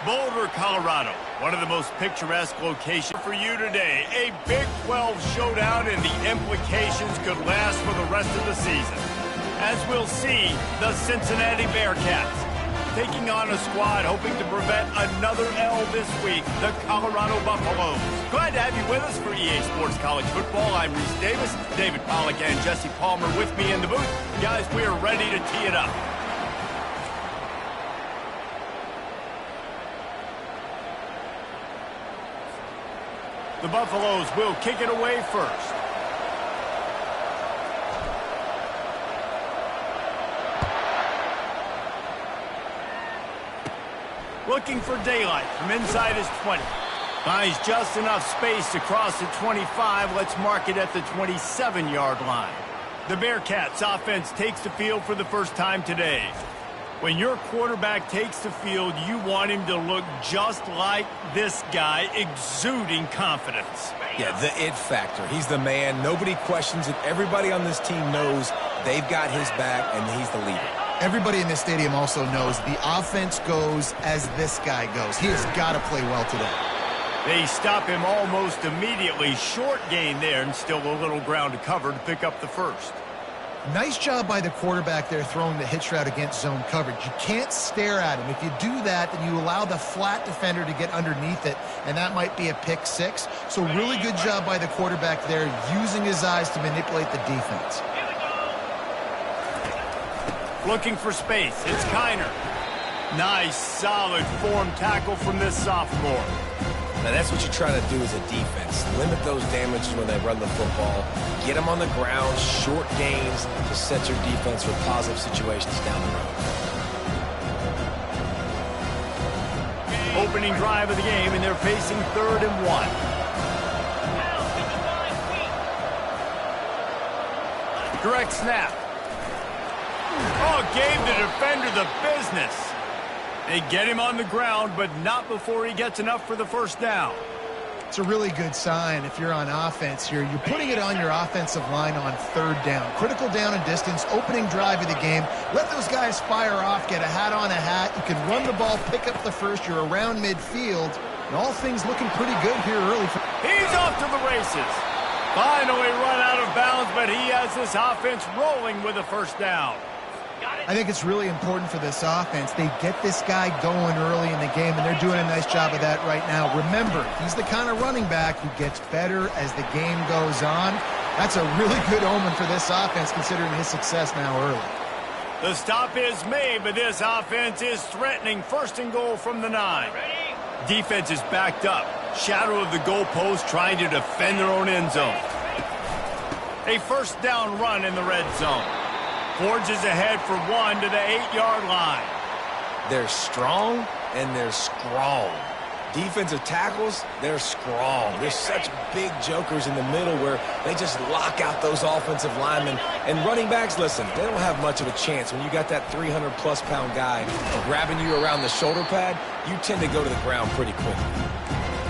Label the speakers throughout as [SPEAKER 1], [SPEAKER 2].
[SPEAKER 1] Boulder, Colorado, one of the most picturesque locations for you today. A Big 12 showdown, and the implications could last for the rest of the season. As we'll see, the Cincinnati Bearcats taking on a squad hoping to prevent another L this week, the Colorado Buffaloes. Glad to have you with us for EA Sports College Football. I'm Reese Davis, David Pollack and Jesse Palmer with me in the booth. Guys, we are ready to tee it up. The Buffaloes will kick it away first. Looking for daylight from inside his 20. Finds just enough space to cross the 25. Let's mark it at the 27-yard line. The Bearcats offense takes the field for the first time today. When your quarterback takes the field, you want him to look just like this guy, exuding confidence.
[SPEAKER 2] Yeah, the it factor. He's the man. Nobody questions it. Everybody on this team knows they've got his back, and he's the leader.
[SPEAKER 3] Everybody in this stadium also knows the offense goes as this guy goes. He has got to play well today.
[SPEAKER 1] They stop him almost immediately. Short gain there, and still a little ground to cover to pick up the first.
[SPEAKER 3] Nice job by the quarterback there throwing the hitch route against zone coverage. You can't stare at him. If you do that, then you allow the flat defender to get underneath it, and that might be a pick six. So really good job by the quarterback there, using his eyes to manipulate the defense.
[SPEAKER 1] Looking for space. It's Kiner. Nice, solid form tackle from this sophomore.
[SPEAKER 2] Now, that's what you try to do as a defense. Limit those damages when they run the football. Get them on the ground, short gains to set your defense for positive situations down the road.
[SPEAKER 1] Opening drive of the game, and they're facing 3rd and 1. Direct snap. Oh, gave the defender the business. They get him on the ground, but not before he gets enough for the first down.
[SPEAKER 3] It's a really good sign if you're on offense here. You're putting it on your offensive line on 3rd down. Critical down and distance, opening drive of the game. Let those guys fire off, get a hat on a hat. You can run the ball, pick up the first. You're around midfield. And all things looking pretty good here early.
[SPEAKER 1] He's off to the races. Finally run out of bounds, but he has this offense rolling with a first down.
[SPEAKER 3] I think it's really important for this offense. They get this guy going early in the game, and they're doing a nice job of that right now. Remember, he's the kind of running back who gets better as the game goes on. That's a really good omen for this offense, considering his success now early.
[SPEAKER 1] The stop is made, but this offense is threatening. 1st and goal from the 9. Defense is backed up. Shadow of the goalpost, trying to defend their own end zone. A first down run in the red zone. Forges ahead for 1 to the 8-yard line.
[SPEAKER 2] They're strong, and they're strong. Defensive tackles, they're strong. There's such big jokers in the middle where they just lock out those offensive linemen. And running backs, listen, they don't have much of a chance. When you got that 300-plus pound guy grabbing you around the shoulder pad, you tend to go to the ground pretty quickly.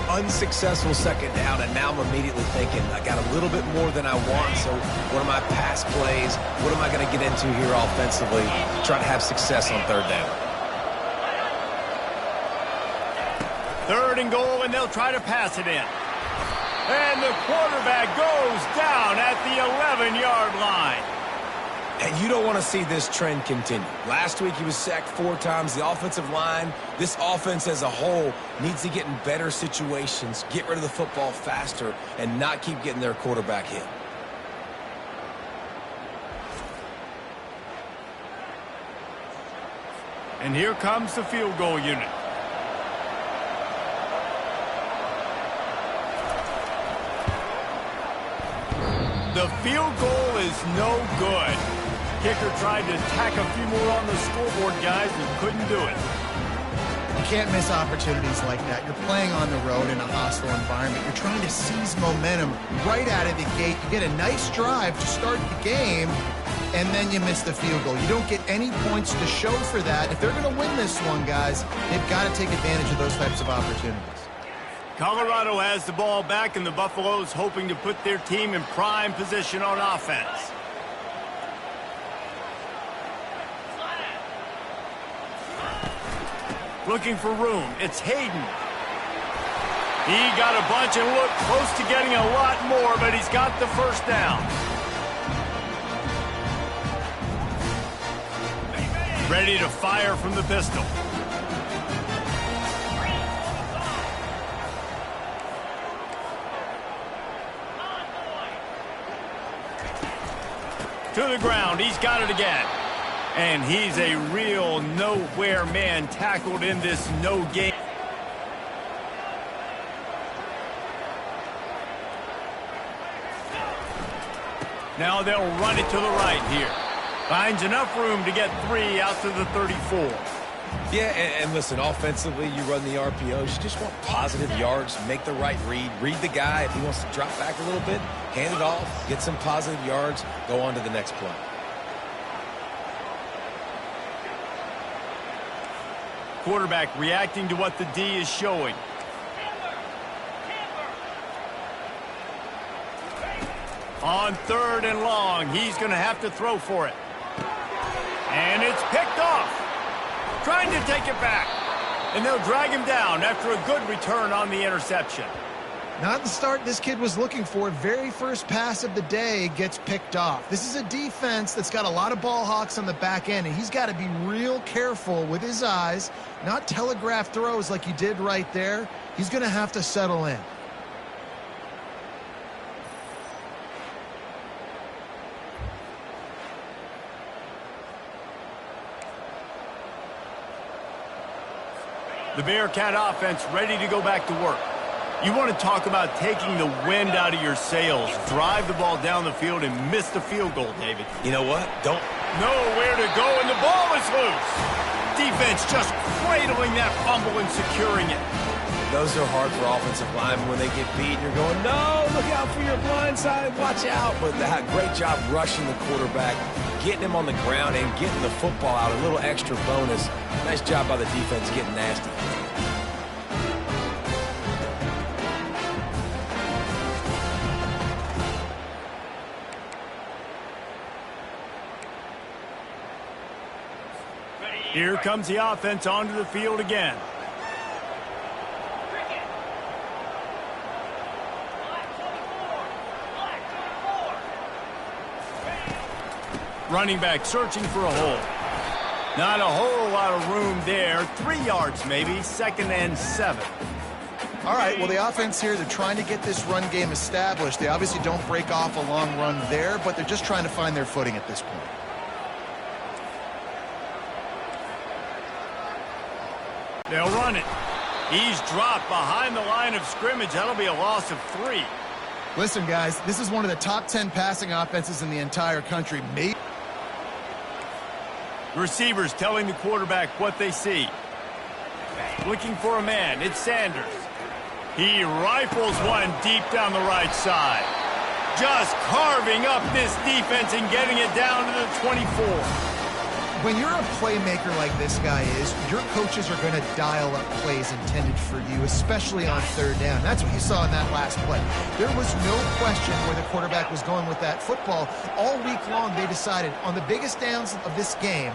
[SPEAKER 2] Unsuccessful 2nd down, and now I'm immediately thinking, I got a little bit more than I want, so what are my pass plays? What am I going to get into here offensively to try to have success on 3rd down?
[SPEAKER 1] 3rd and goal, and they'll try to pass it in. And the quarterback goes down at the 11-yard line.
[SPEAKER 2] And you don't want to see this trend continue. Last week he was sacked 4 times. The offensive line, this offense as a whole, needs to get in better situations, get rid of the football faster, and not keep getting their quarterback hit.
[SPEAKER 1] And here comes the field goal unit. The field goal is no good. Kicker tried to tack a few more on the scoreboard, guys, and couldn't do it.
[SPEAKER 3] You can't miss opportunities like that. You're playing on the road in a hostile environment. You're trying to seize momentum right out of the gate. You get a nice drive to start the game, and then you miss the field goal. You don't get any points to show for that. If they're going to win this one, guys, they've got to take advantage of those types of opportunities.
[SPEAKER 1] Colorado has the ball back, and the Buffaloes hoping to put their team in prime position on offense. Looking for room. It's Hayden. He got a bunch and looked close to getting a lot more, but he's got the first down. Ready to fire from the pistol. To the ground. He's got it again. And he's a real nowhere man tackled in this no game. Now they'll run it to the right here. Finds enough room to get 3 out to the 34.
[SPEAKER 2] Yeah, and listen, offensively, you run the RPOs. You just want positive yards, make the right read. Read the guy. If he wants to drop back a little bit, hand it off, get some positive yards, go on to the next play.
[SPEAKER 1] Quarterback reacting to what the D is showing. On 3rd and long, he's going to have to throw for it. And it's picked off. Trying to take it back. And they'll drag him down after a good return on the interception.
[SPEAKER 3] Not the start this kid was looking for. Very first pass of the day gets picked off. This is a defense that's got a lot of ball hawks on the back end, and he's got to be real careful with his eyes, not telegraph throws like he did right there. He's going to have to settle in.
[SPEAKER 1] The Bearcat offense ready to go back to work. You want to talk about taking the wind out of your sails. Drive the ball down the field and miss the field goal, David.
[SPEAKER 2] You know what? Don't
[SPEAKER 1] Nowhere to go, and the ball is loose. Defense just cradling that fumble and securing it.
[SPEAKER 2] Those are hard for offensive linemen when they get beat. You're going, no, look out for your blind side, watch out. But that great job rushing the quarterback, getting him on the ground and getting the football out, a little extra bonus. Nice job by the defense getting nasty.
[SPEAKER 1] Here comes the offense onto the field again. Running back searching for a hole. Not a whole lot of room there. 3 yards maybe. 2nd and 7.
[SPEAKER 3] All right, well, the offense here, they're trying to get this run game established. They obviously don't break off a long run there, but they're just trying to find their footing at this point.
[SPEAKER 1] They'll run it. He's dropped behind the line of scrimmage. That'll be a loss of 3.
[SPEAKER 3] Listen, guys, this is one of the top 10 passing offenses in the entire country. Maybe.
[SPEAKER 1] Receivers telling the quarterback what they see. Looking for a man. It's Sanders. He rifles one deep down the right side. Just carving up this defense and getting it down to the 24.
[SPEAKER 3] When you're a playmaker like this guy is, your coaches are going to dial up plays intended for you, especially on 3rd down. That's what you saw in that last play. There was no question where the quarterback was going with that football. All week long, they decided on the biggest downs of this game,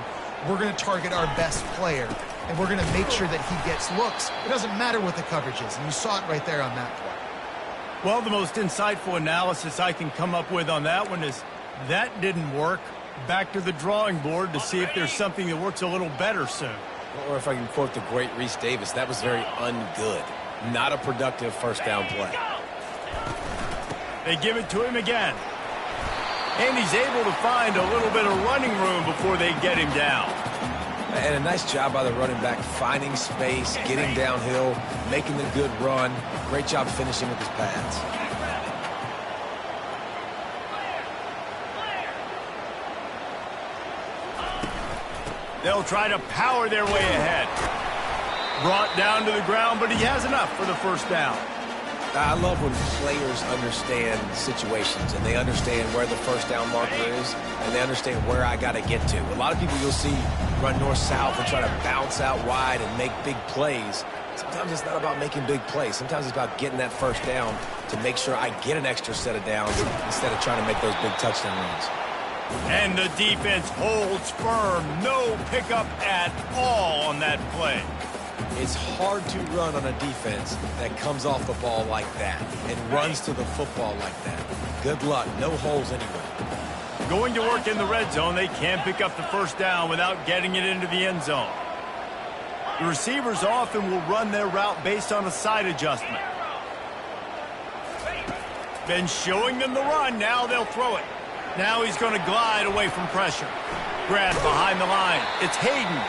[SPEAKER 3] we're going to target our best player, and we're going to make sure that he gets looks. It doesn't matter what the coverage is, and you saw it right there on that play.
[SPEAKER 1] Well, the most insightful analysis I can come up with on that one is that didn't work. Back to the drawing board to see if there's something that works a little better soon.
[SPEAKER 2] Or if I can quote the great Reese Davis, that was very ungood. Not a productive first down play.
[SPEAKER 1] They give it to him again. And he's able to find a little bit of running room before they get him down.
[SPEAKER 2] And a nice job by the running back, finding space, getting downhill, making the good run. Great job finishing with his pads.
[SPEAKER 1] They'll try to power their way ahead. Brought down to the ground, but he has enough for the first down.
[SPEAKER 2] I love when players understand situations and they understand where the first down marker is and they understand where I got to get to. A lot of people you'll see run north-south and try to bounce out wide and make big plays. Sometimes it's not about making big plays. Sometimes it's about getting that first down to make sure I get an extra set of downs instead of trying to make those big touchdown runs.
[SPEAKER 1] And the defense holds firm. No pickup at all on that play.
[SPEAKER 2] It's hard to run on a defense that comes off the ball like that and runs to the football like that. Good luck. No holes anyway.
[SPEAKER 1] Going to work in the red zone, they can't pick up the first down without getting it into the end zone. The receivers often will run their route based on a side adjustment. Been showing them the run, now they'll throw it. Now he's going to glide away from pressure. Grab behind the line. It's Hayden.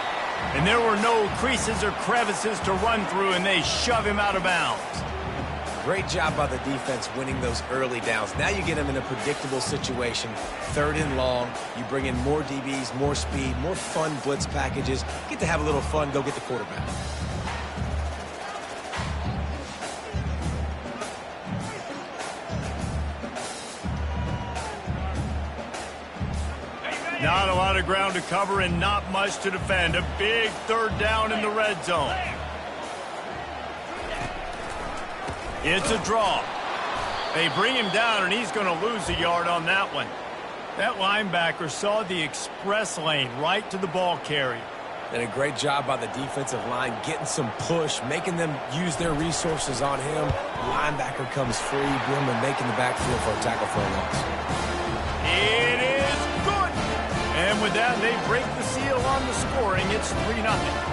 [SPEAKER 1] And there were no creases or crevices to run through, and they shove him out of bounds.
[SPEAKER 2] Great job by the defense winning those early downs. Now you get them in a predictable situation. 3rd and long. You bring in more DBs, more speed, more fun blitz packages. Get to have a little fun. Go get the quarterback.
[SPEAKER 1] Not a lot of ground to cover and not much to defend. A big 3rd down in the red zone. It's a draw. They bring him down, and he's going to lose a yard on that one. That linebacker saw the express lane right to the ball carrier.
[SPEAKER 2] Did a great job by the defensive line getting some push, making them use their resources on him. Linebacker comes free, boom, and making the backfield for a tackle for a loss.
[SPEAKER 1] It is good. And with that, they break the seal on the scoring. It's 3-0.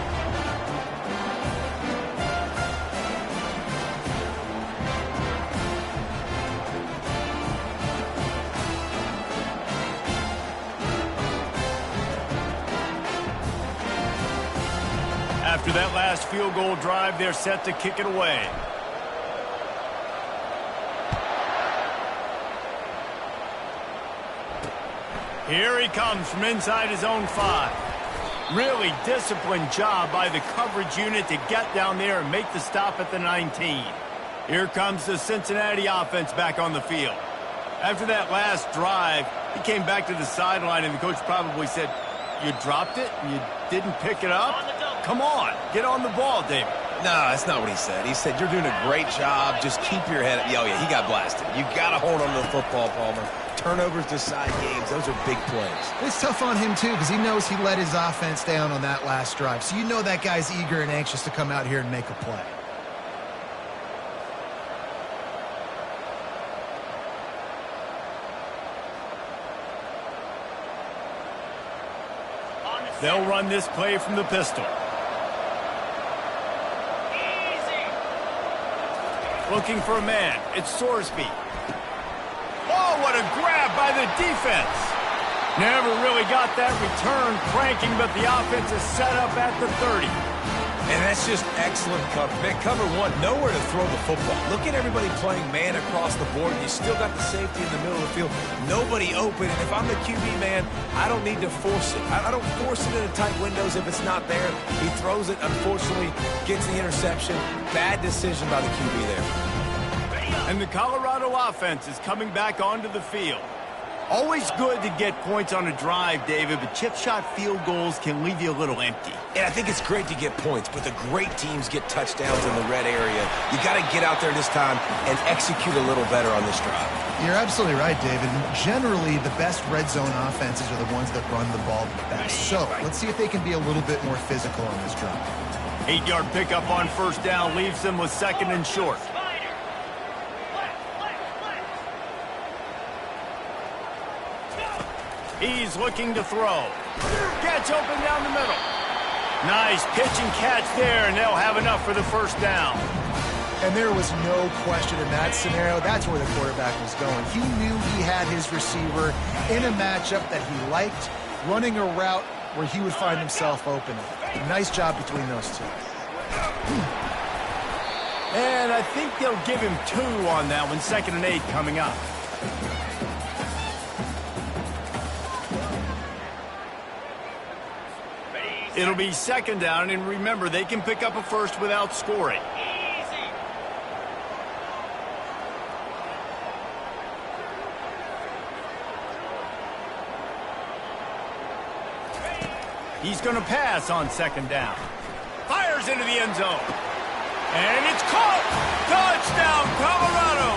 [SPEAKER 1] After that last field goal drive, they're set to kick it away. Here he comes from inside his own 5. Really disciplined job by the coverage unit to get down there and make the stop at the 19. Here comes the Cincinnati offense back on the field. After that last drive, he came back to the sideline, and the coach probably said, "You dropped it? You didn't pick it up? Come on, get on the ball, David."
[SPEAKER 2] No, that's not what he said. He said, "You're doing a great job. Just keep your head up." Oh, yeah, he got blasted. You got to hold on to the football, Palmer. Turnovers decide games. Those are big plays.
[SPEAKER 3] It's tough on him, too, because he knows he let his offense down on that last drive. So you know that guy's eager and anxious to come out here and make a play.
[SPEAKER 1] They'll run this play from the pistol. Looking for a man. It's Sorsby. Oh, what a grab by the defense. Never really got that return cranking, but the offense is set up at the 30.
[SPEAKER 2] And that's just excellent cover. Man, cover one, nowhere to throw the football. Look at everybody playing man across the board. You still got the safety in the middle of the field. Nobody open. And if I'm the QB, man, I don't need to force it. I don't force it into tight windows if it's not there. He throws it, unfortunately, gets the interception. Bad decision by the QB there.
[SPEAKER 1] And the Colorado offense is coming back onto the field. Always good to get points on a drive, David, but chip shot field goals can leave you a little empty.
[SPEAKER 2] And I think it's great to get points, but the great teams get touchdowns in the red area. You got to get out there this time and execute a little better on this drive.
[SPEAKER 3] You're absolutely right, David. Generally, the best red zone offenses are the ones that run the ball the best. So let's see if they can be a little bit more physical on this drive.
[SPEAKER 1] 8-yard pickup on first down leaves them with 2nd and short. He's looking to throw. Gets open down the middle. Nice pitch and catch there, and they'll have enough for the first down.
[SPEAKER 3] And there was no question in that scenario. That's where the quarterback was going. He knew he had his receiver in a matchup that he liked, running a route where he would find himself open. Nice job between those two.
[SPEAKER 1] And I think they'll give him 2 on that one. 2nd and 8 coming up. It'll be 2nd down, and remember, they can pick up a first without scoring. He's going to pass on 2nd down. Fires into the end zone. And it's caught! Touchdown, Colorado!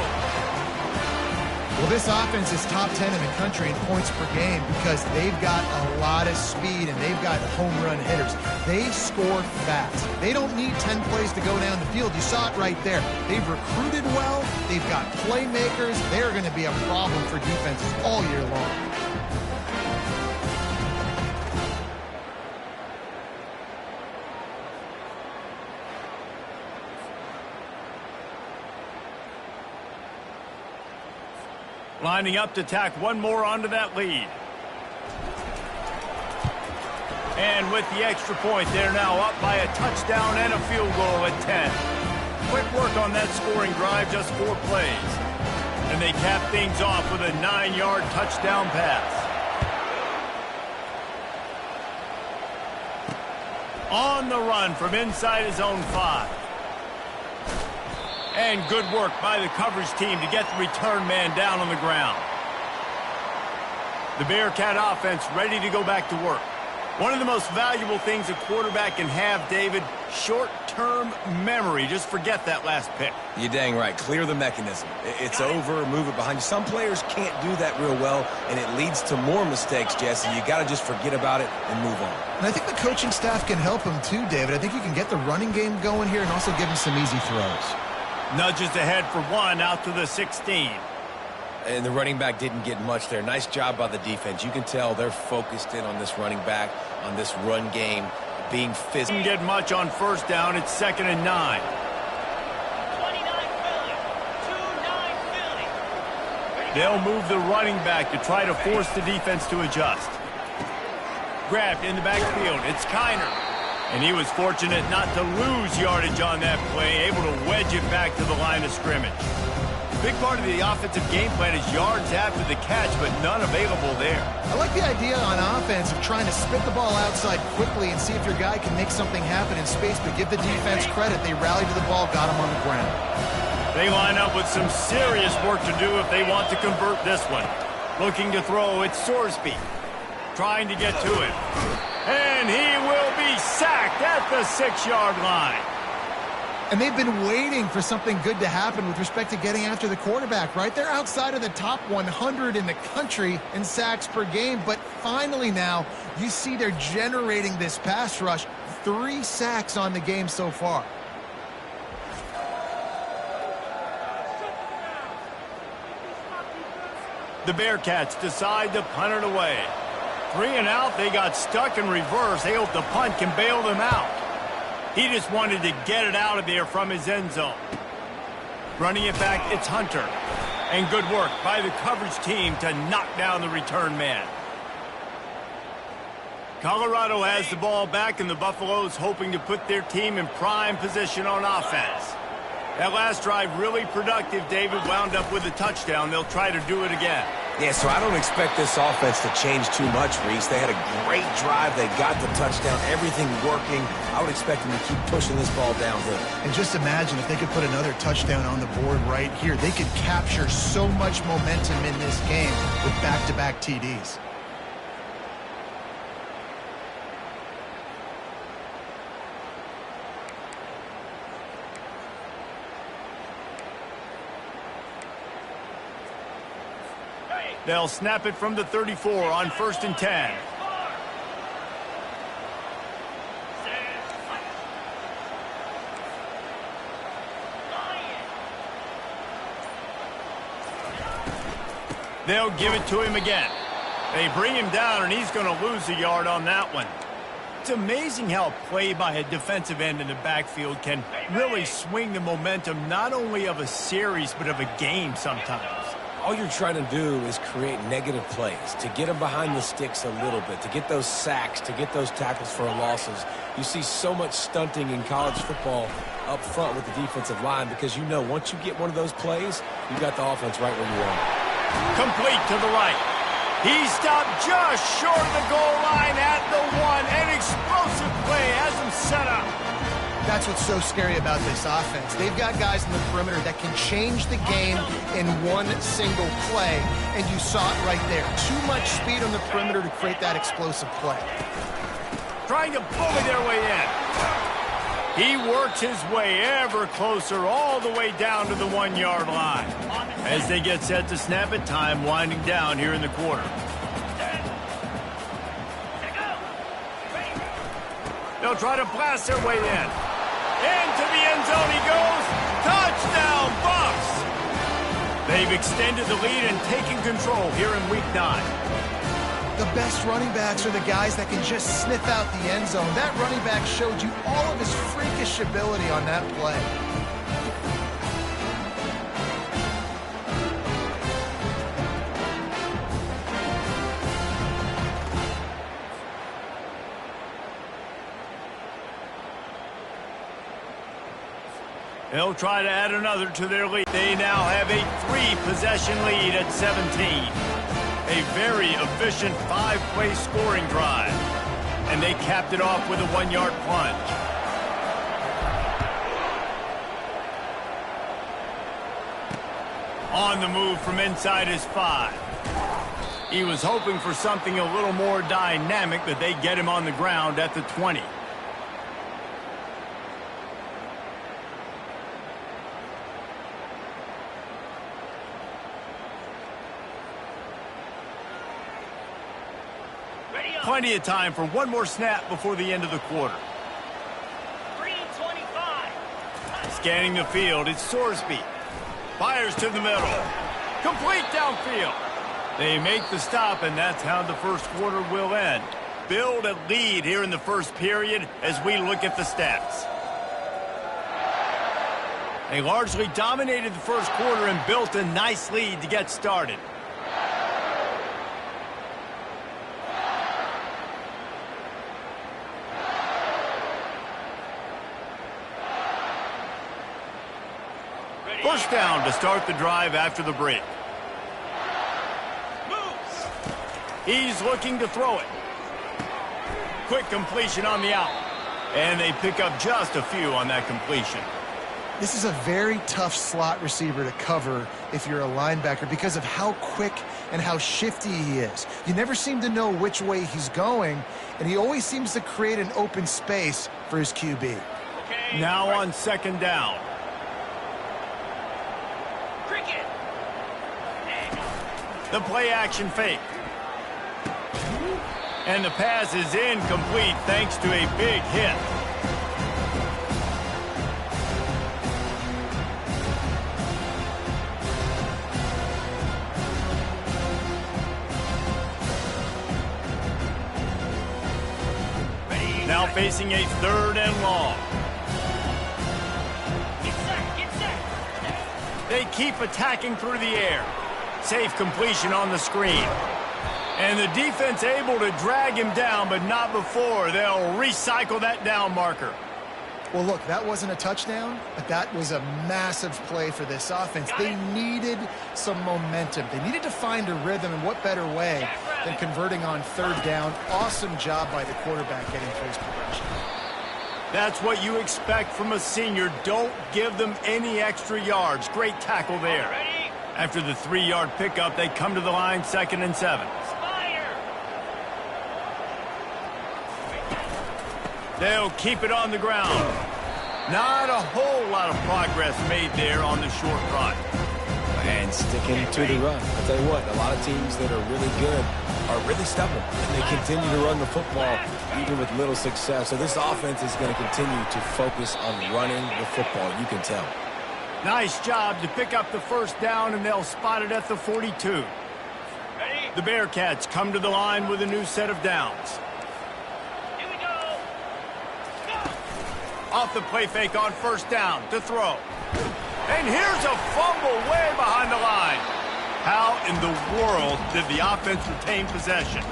[SPEAKER 3] Well, this offense is top 10 in the country in points per game because they've got a lot of speed and they've got home run hitters. They score fast. They don't need 10 plays to go down the field. You saw it right there. They've recruited well. They've got playmakers. They're going to be a problem for defenses all year long.
[SPEAKER 1] Lining up to tack one more onto that lead. And with the extra point, they're now up by a touchdown and a field goal at 10. Quick work on that scoring drive, just 4 plays. And they cap things off with a 9-yard touchdown pass. On the run from inside his own 5. And good work by the coverage team to get the return man down on the ground. The Bearcat offense ready to go back to work. One of the most valuable things a quarterback can have, David, short-term memory. Just forget that last pick.
[SPEAKER 2] You're dang right. Clear the mechanism. It's over, move it behind you. Some players can't do that real well, and it leads to more mistakes, Jesse. You got to just forget about it and move on.
[SPEAKER 3] And I think the coaching staff can help him too, David. I think you can get the running game going here and also give him some easy throws.
[SPEAKER 1] Nudges ahead for 1 out to the 16.
[SPEAKER 2] And the running back didn't get much there. Nice job by the defense. You can tell they're focused in on this running back, on this run game, being physical.
[SPEAKER 1] Didn't get much on first down. It's 2nd and 9.
[SPEAKER 4] 29 Philly. 2-9 Philly.
[SPEAKER 1] They'll move the running back to try to force the defense to adjust. Grabbed in the backfield. It's Kiner. And he was fortunate not to lose yardage on that play, able to wedge it back to the line of scrimmage. Big part of the offensive game plan is yards after the catch, but none available there.
[SPEAKER 3] I like the idea on offense of trying to spit the ball outside quickly and see if your guy can make something happen in space, but give the defense credit. They rallied to the ball, got him on the ground.
[SPEAKER 1] They line up with some serious work to do if they want to convert this one. Looking to throw, it's Sorsby. Trying to get to it. And he will be sacked at the 6-yard line.
[SPEAKER 3] And they've been waiting for something good to happen with respect to getting after the quarterback, right? They're outside of the top 100 in the country in sacks per game, but finally now you see they're generating this pass rush. 3 sacks on the game so far.
[SPEAKER 1] The Bearcats decide to punt it away. 3 and out, they got stuck in reverse. They hope the punt can bail them out. He just wanted to get it out of there from his end zone. Running it back, it's Hunter. And good work by the coverage team to knock down the return man. Colorado has the ball back, and the Buffaloes hoping to put their team in prime position on offense. That last drive really productive. David wound up with a touchdown. They'll try to do it again.
[SPEAKER 2] Yeah, so I don't expect this offense to change too much, Reese. They had a great drive. They got the touchdown. Everything working. I would expect them to keep pushing this ball downhill.
[SPEAKER 3] And just imagine if they could put another touchdown on the board right here. They could capture so much momentum in this game with back-to-back TDs.
[SPEAKER 1] They'll snap it from the 34 on 1st and 10. They'll give it to him again. They bring him down, and he's going to lose a yard on that one. It's amazing how play by a defensive end in the backfield can really swing the momentum not only of a series but of a game sometimes.
[SPEAKER 2] All you're trying to do is create negative plays, to get them behind the sticks a little bit, to get those sacks, to get those tackles for losses. You see so much stunting in college football up front with the defensive line because you know once you get one of those plays, you got the offense right where you want it.
[SPEAKER 1] Complete to the right. He stopped just short of the goal line at the 1. An explosive play has him set up.
[SPEAKER 3] That's what's so scary about this offense. They've got guys in the perimeter that can change the game in one single play, and you saw it right there. Too much speed on the perimeter to create that explosive play.
[SPEAKER 1] Trying to bully their way in. He works his way ever closer all the way down to the 1-yard line. As they get set to snap it, time winding down here in the quarter. They'll try to blast their way in. Into the end zone he goes. Touchdown, Bucs! They've extended the lead and taken control here in Week 9.
[SPEAKER 3] The best running backs are the guys that can just sniff out the end zone. That running back showed you all of his freakish ability on that play.
[SPEAKER 1] They'll try to add another to their lead. They now have a 3-possession lead at 17. A very efficient 5-play scoring drive. And they capped it off with a 1-yard plunge. On the move from inside his 5. He was hoping for something a little more dynamic, but they get him on the ground at the 20. Plenty of time for one more snap before the end of the quarter.
[SPEAKER 4] 3:25.
[SPEAKER 1] Scanning the field, it's Sorsby. Fires to the middle. Complete downfield. They make the stop, and that's how the first quarter will end. Build a lead here in the first period as we look at the stats. They largely dominated the first quarter and built a nice lead to get started. First down to start the drive after the break.
[SPEAKER 4] Moves.
[SPEAKER 1] He's looking to throw it. Quick completion on the out. And they pick up just a few on that completion.
[SPEAKER 3] This is a very tough slot receiver to cover if you're a linebacker because of how quick and how shifty he is. You never seem to know which way he's going, and he always seems to create an open space for his QB.
[SPEAKER 4] Okay.
[SPEAKER 1] Now on second down.
[SPEAKER 4] Cricket.
[SPEAKER 1] The play action fake. And the pass is incomplete thanks to a big hit. Now facing a third and long.
[SPEAKER 4] Get set. Get set.
[SPEAKER 1] They keep attacking through the air. Safe completion on the screen. And the defense able to drag him down, but not before. They'll recycle that down marker.
[SPEAKER 3] Well, look, that wasn't a touchdown, but that was a massive play for this offense. They needed some momentum. They needed to find a rhythm, and what better way than converting on third down. Awesome job by the quarterback getting through his progression.
[SPEAKER 1] That's what you expect from a senior. Don't give them any extra yards. Great tackle there.
[SPEAKER 4] Ready?
[SPEAKER 1] After the 3-yard pickup, they come to the line 2nd and 7.
[SPEAKER 4] Fire.
[SPEAKER 1] They'll keep it on the ground. Not a whole lot of progress made there on the short run.
[SPEAKER 2] And sticking to the run. I'll tell you what, a lot of teams that are really good are really stubborn, and they continue to run the football even with little success. So this offense is going to continue to focus on running the football, you can tell.
[SPEAKER 1] Nice job to pick up the first down, and they'll spot it at the 42.
[SPEAKER 4] Ready?
[SPEAKER 1] The Bearcats come to the line with a new set of downs.
[SPEAKER 4] Here we go. Go.
[SPEAKER 1] Off the play fake on first down to throw. And here's a fumble way behind the line. How in the world did the offense retain possession?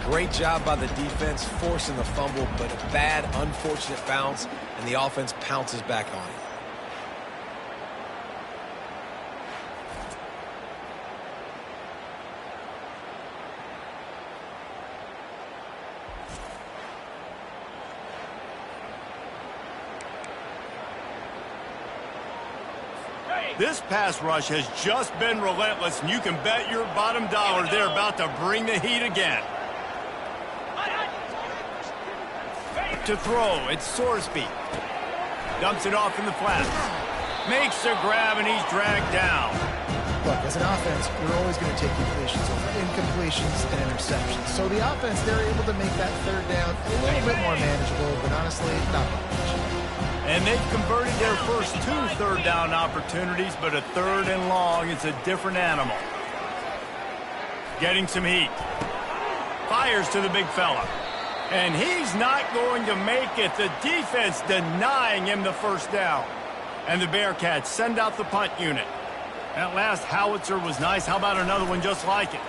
[SPEAKER 2] Great job by the defense forcing the fumble, but a bad, unfortunate bounce, and the offense pounces back on it.
[SPEAKER 1] This pass rush has just been relentless, and you can bet your bottom dollar they're about to bring the heat again. To throw, it's Sorsby. Dumps it off in the flat. Makes the grab, and he's dragged down.
[SPEAKER 3] look, as an offense, we're always going to take completions over incompletions and interceptions. So the offense, they're able to make that third down a little bit more manageable, but honestly, not much.
[SPEAKER 1] And they've converted their first 2 third down opportunities, but a third and long is a different animal. Getting some heat. Fires to the big fella. And he's not going to make it. The defense denying him the first down. And the Bearcats send out the punt unit. That last howitzer was nice. How about another one just like it?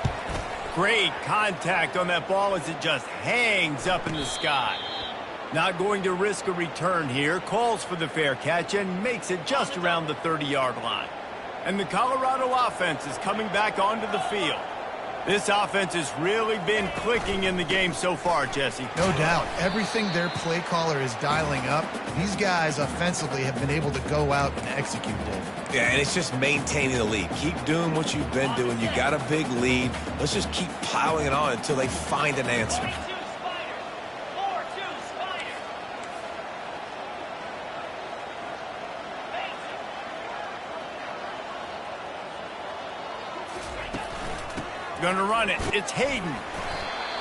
[SPEAKER 1] Great contact on that ball as it just hangs up in the sky. Not going to risk a return here. Calls for the fair catch and makes it just around the 30-yard line. And the Colorado offense is coming back onto the field. This offense has really been clicking in the game so far, Jesse.
[SPEAKER 3] No doubt. Everything their play caller is dialing up, these guys offensively have been able to go out and execute it.
[SPEAKER 2] Yeah, and it's just maintaining the lead. Keep doing what you've been doing. You got a big lead. Let's just keep piling it on until they find an answer.
[SPEAKER 4] 4-2 Spiders.
[SPEAKER 1] Gonna run it. It's Hayden.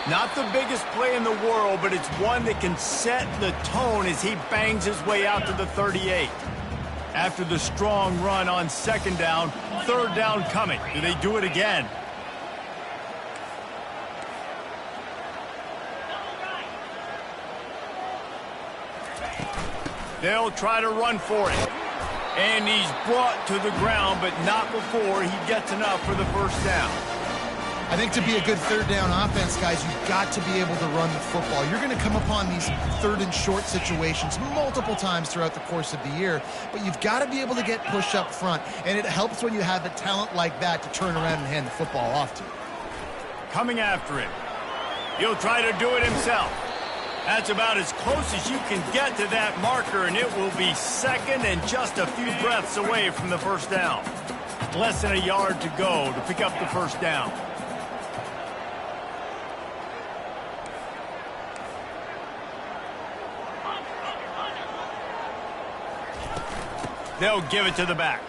[SPEAKER 1] Not the biggest play in the world, but it's one that can set the tone as he bangs his way out to the 38. After the strong run on second down, third down coming. Do they do it again? They'll try to run for it. And he's brought to the ground, but not before he gets enough for the first down.
[SPEAKER 3] I think to be a good third down offense, guys, you've got to be able to run the football. You're going to come upon these third and short situations multiple times throughout the course of the year, but you've got to be able to get push up front, and it helps when you have a talent like that to turn around and hand the football off to.
[SPEAKER 1] Coming after him. He'll try to do it himself. That's about as close as you can get to that marker, and it will be second and just a few breaths away from the first down. Less than a yard to go to pick up the first down. They'll give it to the back.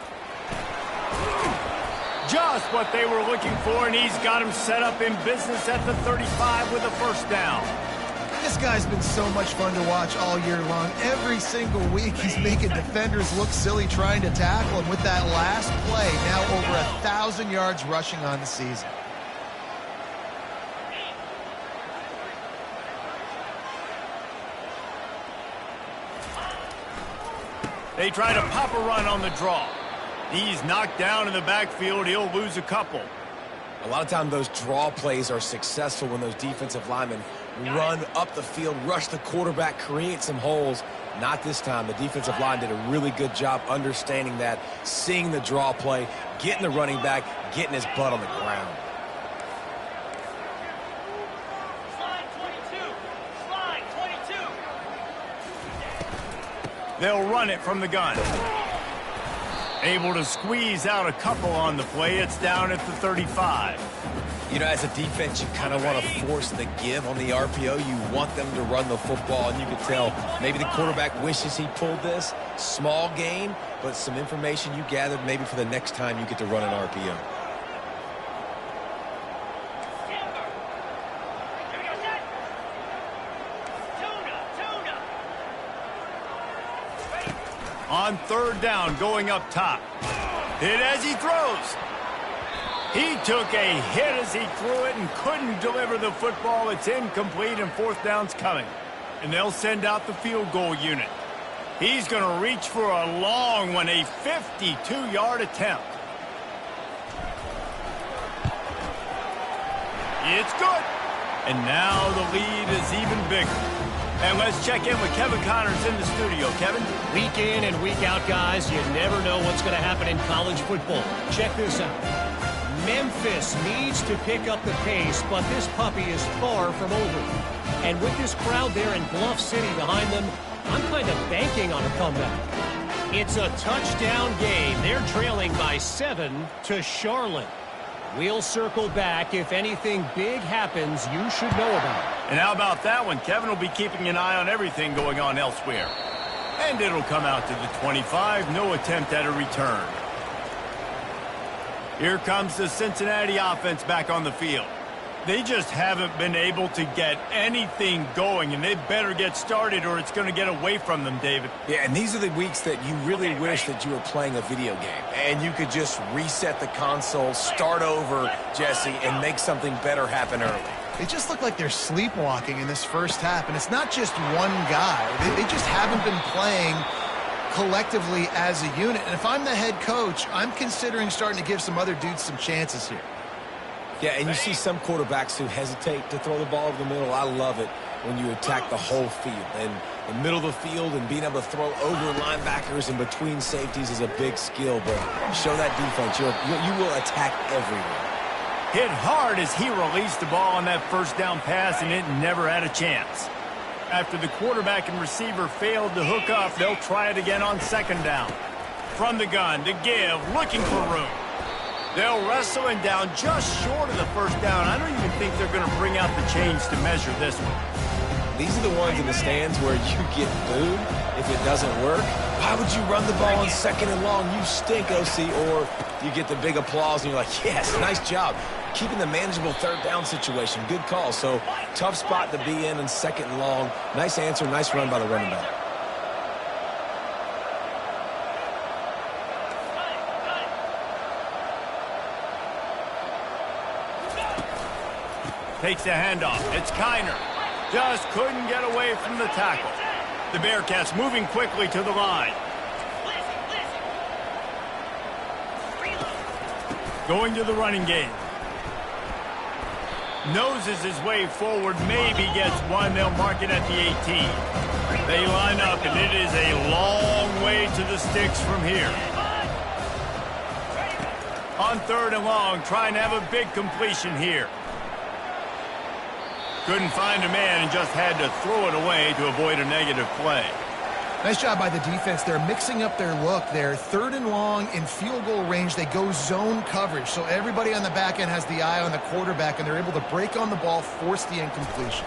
[SPEAKER 1] Just what they were looking for, and he's got him set up in business at the 35 with a first down.
[SPEAKER 3] This guy's been so much fun to watch all year long. Every single week he's making defenders look silly trying to tackle him with that last play. Now over 1,000 yards rushing on the season.
[SPEAKER 1] They try to pop a run on the draw. He's knocked down in the backfield. He'll lose a couple.
[SPEAKER 2] A lot of times those draw plays are successful when those defensive linemen run up the field, rush the quarterback, create some holes. Not this time. The defensive line did a really good job understanding that, seeing the draw play, getting the running back, getting his butt on the ground.
[SPEAKER 1] They'll run it from the gun. Able to squeeze out a couple on the play. It's down at the 35.
[SPEAKER 2] You know, as a defense, you kind of want to force the give on the RPO. You want them to run the football, and you can tell maybe the quarterback wishes he pulled this. Small gain, but some information you gathered maybe for the next time you get to run an RPO.
[SPEAKER 1] On third down, going up top. Hit as he throws. He took a hit as he threw it and couldn't deliver the football. It's incomplete, and fourth down's coming. And they'll send out the field goal unit. He's going to reach for a long one, a 52-yard attempt. It's good. And now the lead is even bigger. And let's check in with Kevin Connors in the studio. Kevin?
[SPEAKER 5] Week in and week out, guys, you never know what's going to happen in college football. Check this out. Memphis needs to pick up the pace, but this puppy is far from over. And with this crowd there in Bluff City behind them, I'm kind of banking on a comeback. It's a touchdown game. They're trailing by 7 to Charlotte. We'll circle back. If anything big happens, you should know about it.
[SPEAKER 1] And how about that one? Kevin will be keeping an eye on everything going on elsewhere. And it'll come out to the 25. No attempt at a return. Here comes the Cincinnati offense back on the field. They just haven't been able to get anything going, and they better get started or it's going to get away from them, David.
[SPEAKER 2] Yeah, and these are the weeks that you really wish that you were playing a video game and you could just reset the console, start over, Jesse, and make something better happen early.
[SPEAKER 3] They just look like they're sleepwalking in this first half, and it's not just one guy. They just haven't been playing collectively as a unit. And if I'm the head coach, I'm considering starting to give some other dudes some chances here.
[SPEAKER 2] Yeah, and you see some quarterbacks who hesitate to throw the ball over the middle. I love it when you attack the whole field. And the middle of the field and being able to throw over linebackers and between safeties is a big skill. But show that defense. You will attack everywhere.
[SPEAKER 1] Hit hard as he released the ball on that first down pass, and it never had a chance. After the quarterback and receiver failed to hook up, they'll try it again on second down. From the gun to give, looking for room. They'll wrestle him down just short of the first down. I don't even think they're going to bring out the chains to measure this one.
[SPEAKER 2] These are the ones in the stands where you get booed if it doesn't work. Why would you run the ball on second and long? You stink, OC. Or you get the big applause and you're like, yes, nice job. Keeping the manageable third down situation. Good call. So tough spot to be in second and long. Nice answer, nice run by the running back.
[SPEAKER 1] Takes the handoff. It's Kiner. Just couldn't get away from the tackle. The Bearcats moving quickly to the line. Going to the running game. Noses his way forward, maybe gets one. They'll mark it at the 18. They line up, and it is a long way to the sticks from here. On third and long, trying to have a big completion here. Couldn't find a man and just had to throw it away to avoid a negative play.
[SPEAKER 3] Nice job by the defense. They're mixing up their look. They're third and long in field goal range. They go zone coverage, so everybody on the back end has the eye on the quarterback, and they're able to break on the ball, force the incompletion.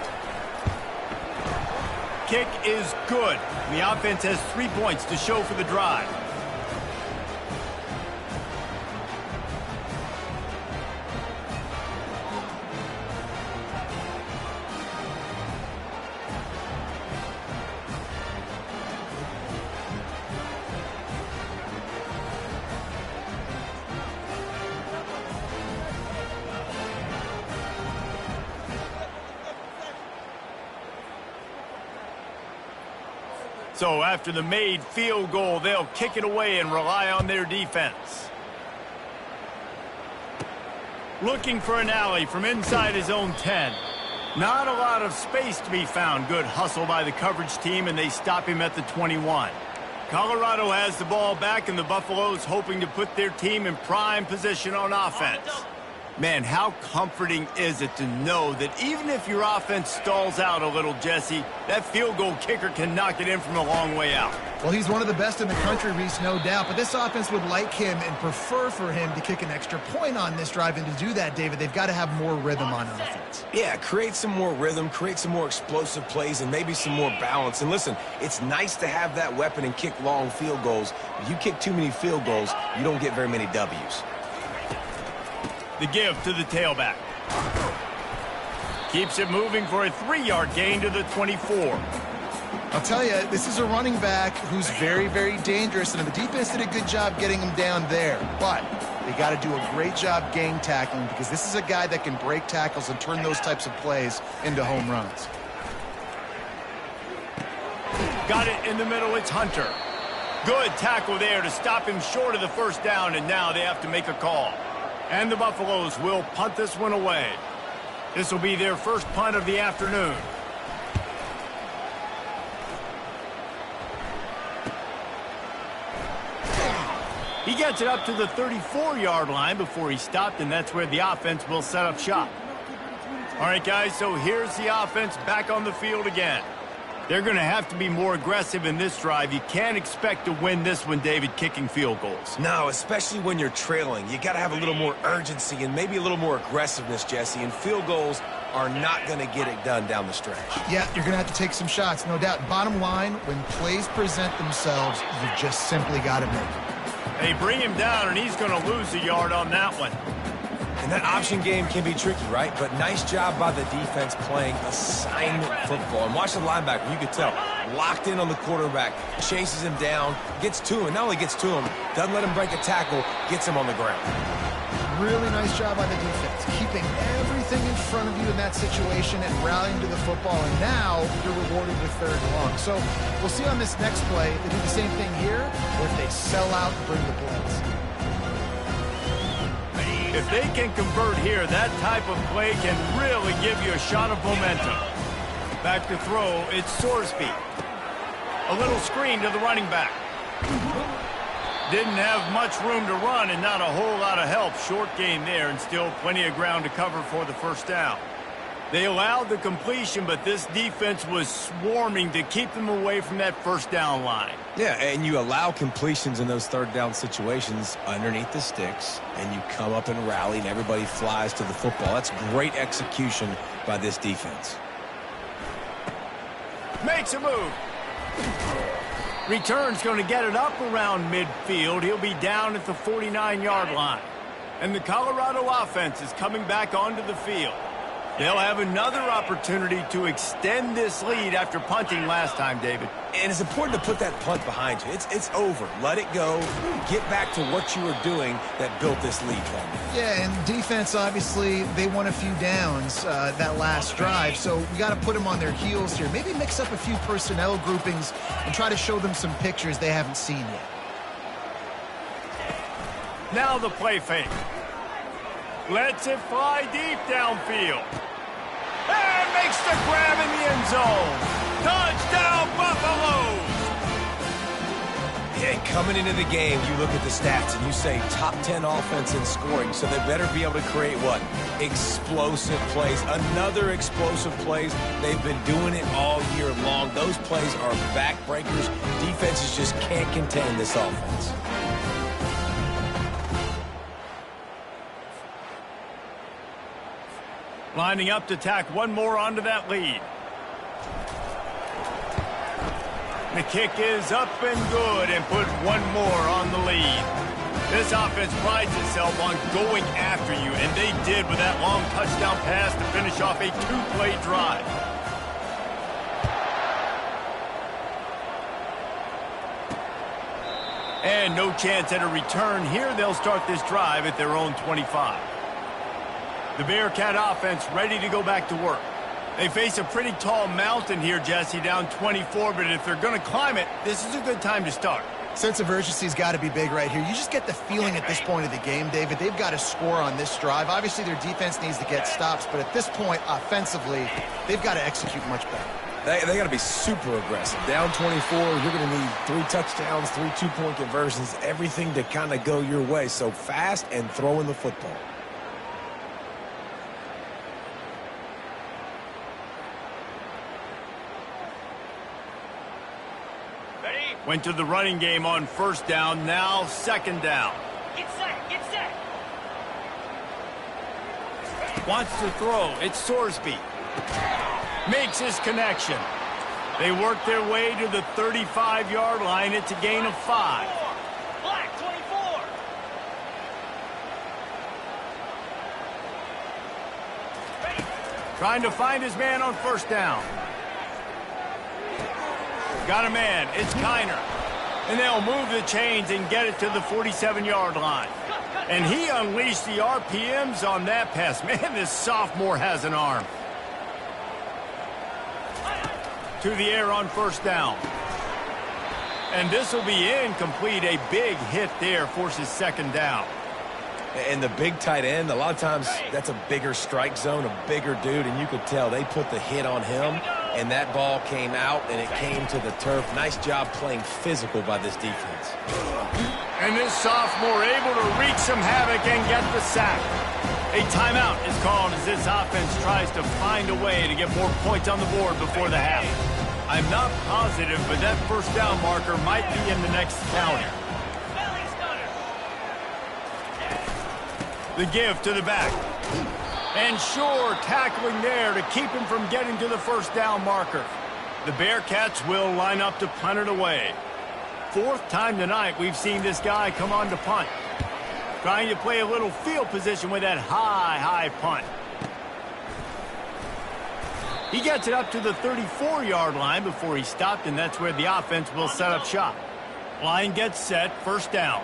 [SPEAKER 1] Kick is good. The offense has 3 points to show for the drive. So after the made field goal, they'll kick it away and rely on their defense. Looking for an alley from inside his own 10. Not a lot of space to be found. Good hustle by the coverage team, and they stop him at the 21. Colorado has the ball back, and the Buffaloes hoping to put their team in prime position on offense. Man, how comforting is it to know that even if your offense stalls out a little, Jesse, that field goal kicker can knock it in from a long way out.
[SPEAKER 3] Well, he's one of the best in the country, Reese, no doubt. But this offense would like him and prefer for him to kick an extra point on this drive. And to do that, David, they've got to have more rhythm on offense.
[SPEAKER 2] Yeah, create some more rhythm, create some more explosive plays, and maybe some more balance. And listen, it's nice to have that weapon and kick long field goals. If you kick too many field goals, you don't get very many W's.
[SPEAKER 1] The give to the tailback. Keeps it moving for a 3-yard gain to the 24.
[SPEAKER 3] I'll tell you, this is a running back who's very, very dangerous, and the defense did a good job getting him down there. But they got to do a great job gang tackling, because this is a guy that can break tackles and turn those types of plays into home runs.
[SPEAKER 1] Got it in the middle. It's Hunter. Good tackle there to stop him short of the first down, and now they have to make a call. And the Buffaloes will punt this one away. This will be their first punt of the afternoon. He gets it up to the 34-yard line before he stopped, and that's where the offense will set up shop. All right, guys, so here's the offense back on the field again. They're going to have to be more aggressive in this drive. You can't expect to win this one, David, kicking field goals.
[SPEAKER 2] No, especially when you're trailing. You got to have a little more urgency and maybe a little more aggressiveness, Jesse. And field goals are not going to get it done down the stretch.
[SPEAKER 3] Yeah, you're going to have to take some shots, no doubt. Bottom line, when plays present themselves, you just simply got to make them.
[SPEAKER 1] They bring him down, and he's going to lose a yard on that one.
[SPEAKER 2] And that option game can be tricky, right? But nice job by the defense playing assignment football. And watch the linebacker. You could tell. Locked in on the quarterback. Chases him down. Gets to him. Not only gets to him, doesn't let him break a tackle. Gets him on the ground.
[SPEAKER 3] Really nice job by the defense. Keeping everything in front of you in that situation and rallying to the football. And now you're rewarded with third and long. So we'll see on this next play if they do the same thing here or if they sell out and bring the blitz.
[SPEAKER 1] If they can convert here, that type of play can really give you a shot of momentum. Back to throw, it's Sorsby. A little screen to the running back. Didn't have much room to run and not a whole lot of help. Short game there and still plenty of ground to cover for the first down. They allowed the completion, but this defense was swarming to keep them away from that first down line.
[SPEAKER 2] Yeah, and you allow completions in those third down situations underneath the sticks, and you come up and rally, and everybody flies to the football. That's great execution by this defense.
[SPEAKER 1] Makes a move. Return's going to get it up around midfield. He'll be down at the 49-yard line. And the Colorado offense is coming back onto the field. They'll have another opportunity to extend this lead after punting last time, David.
[SPEAKER 2] And it's important to put that punt behind you. It's over. Let it go. Get back to what you were doing that built this lead for you.
[SPEAKER 3] Yeah, and defense, obviously, they won a few downs that last drive, so we got to put them on their heels here. Maybe mix up a few personnel groupings and try to show them some pictures they haven't seen yet.
[SPEAKER 1] Now the play fake. Lets it fly deep downfield. And makes the grab in the end zone. Touchdown, Buffaloes!
[SPEAKER 2] Yeah, coming into the game, you look at the stats and you say top 10 offense in scoring, so they better be able to create what? Explosive plays. Another explosive plays. They've been doing it all year long. Those plays are backbreakers. Defenses just can't contain this offense.
[SPEAKER 1] Lining up to tack one more onto that lead. The kick is up and good and put one more on the lead. This offense prides itself on going after you, and they did with that long touchdown pass to finish off a two-play drive. And no chance at a return here. They'll start this drive at their own 25. The Bearcat offense ready to go back to work. They face a pretty tall mountain here, Jesse, down 24, but if they're going to climb it, this is a good time to start.
[SPEAKER 3] Sense of urgency's got to be big right here. You just get the feeling at this point of the game, David, they've got to score on this drive. Obviously, their defense needs to get stops, but at this point, offensively, they've got to execute much better.
[SPEAKER 2] They got to be super aggressive. Down 24, you're going to need 3 touchdowns, 3 two-point conversions, everything to kind of go your way. So fast and throwing the football.
[SPEAKER 1] Went to the running game on first down, now second down.
[SPEAKER 4] Get set, get set.
[SPEAKER 1] Wants to throw, it's Sorsby. Makes his connection. They work their way to the 35-yard line. It's a gain of 5.
[SPEAKER 4] Black 24.
[SPEAKER 1] Trying to find his man on first down. Got a man, it's Kiner. And they'll move the chains and get it to the 47-yard line. And he unleashed the RPMs on that pass. Man, this sophomore has an arm. To the air on first down. And this will be incomplete. A big hit there forces second down.
[SPEAKER 2] And the big tight end, a lot of times that's a bigger strike zone, a bigger dude, and you could tell they put the hit on him, and that ball came out, and it came to the turf. Nice job playing physical by this defense.
[SPEAKER 1] And this sophomore able to wreak some havoc and get the sack. A timeout is called as this offense tries to find a way to get more points on the board before the half. I'm not positive, but that first down marker might be in the next counter. The give to the back. And Shore tackling there to keep him from getting to the first down marker. The Bearcats will line up to punt it away. Fourth time tonight we've seen this guy come on to punt. Trying to play a little field position with that high punt. He gets it up to the 34-yard line before he stopped, and that's where the offense will set up shop. Line gets set, first down.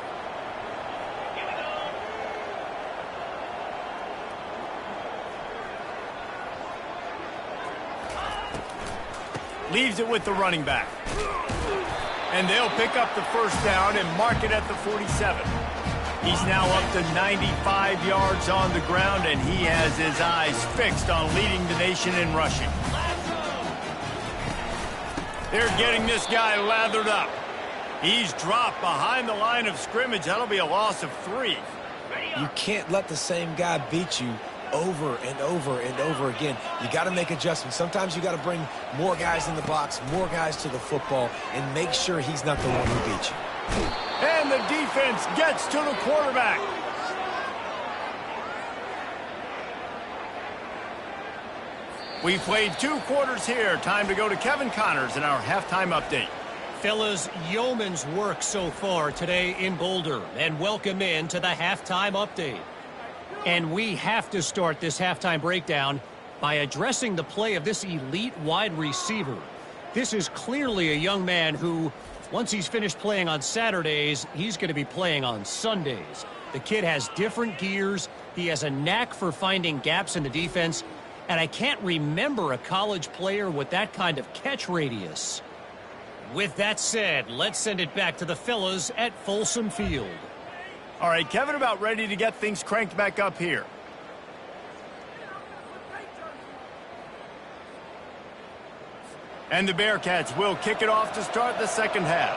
[SPEAKER 1] Leaves it with the running back. And they'll pick up the first down and mark it at the 47. He's now up to 95 yards on the ground, and he has his eyes fixed on leading the nation in rushing. They're getting this guy lathered up. He's dropped behind the line of scrimmage. That'll be a loss of 3.
[SPEAKER 2] You can't let the same guy beat you over and over and over again. You got to make adjustments. Sometimes you got to bring more guys in the box, more guys to the football, and make sure he's not the one who beat you.
[SPEAKER 1] And the defense gets to the quarterback. We played 2 quarters here. Time to go to Kevin Connors in our halftime update.
[SPEAKER 5] Fellas, yeoman's work so far today in Boulder, and welcome in to the halftime update. And we have to start this halftime breakdown by addressing the play of this elite wide receiver. This is clearly a young man who, once he's finished playing on Saturdays, he's going to be playing on Sundays. The kid has different gears. He has a knack for finding gaps in the defense. And I can't remember a college player with that kind of catch radius. With that said, let's send it back to the fellas at Folsom Field.
[SPEAKER 1] All right, Kevin, about ready to get things cranked back up here. And the Bearcats will kick it off to start the second half.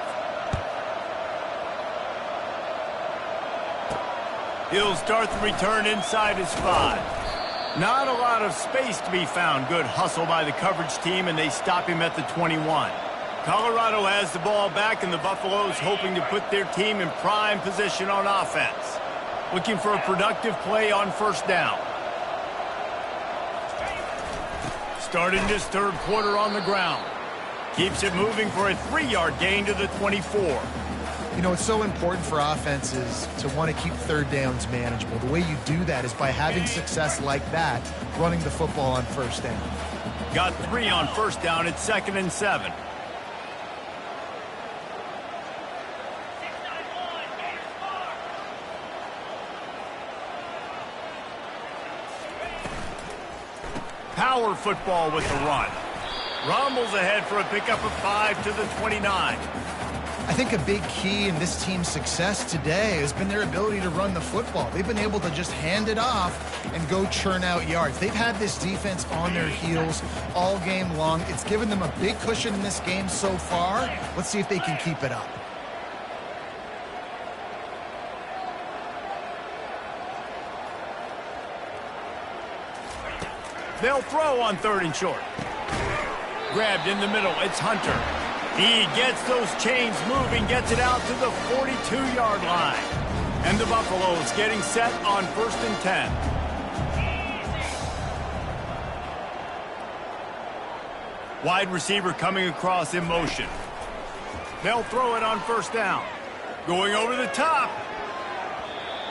[SPEAKER 1] He'll start the return inside his 5. Not a lot of space to be found. Good hustle by the coverage team, and they stop him at the 21. Colorado has the ball back, and the Buffaloes hoping to put their team in prime position on offense. Looking for a productive play on first down. Starting this third quarter on the ground. Keeps it moving for a 3-yard gain to the 24.
[SPEAKER 3] You know, it's so important for offenses to want to keep third downs manageable. The way you do that is by having success like that, running the football on first down.
[SPEAKER 1] Got 3 on first down. It's 2nd and 7. Power football with the run. Rumbles ahead for a pickup of 5 to the 29.
[SPEAKER 3] I think a big key in this team's success today has been their ability to run the football. They've been able to just hand it off and go churn out yards. They've had this defense on their heels all game long. It's given them a big cushion in this game so far. Let's see if they can keep it up.
[SPEAKER 1] They'll throw on 3rd and short. Grabbed in the middle. It's Hunter. He gets those chains moving, gets it out to the 42-yard line. And the Buffaloes getting set on 1st and 10. Wide receiver coming across in motion. They'll throw it on first down. Going over the top.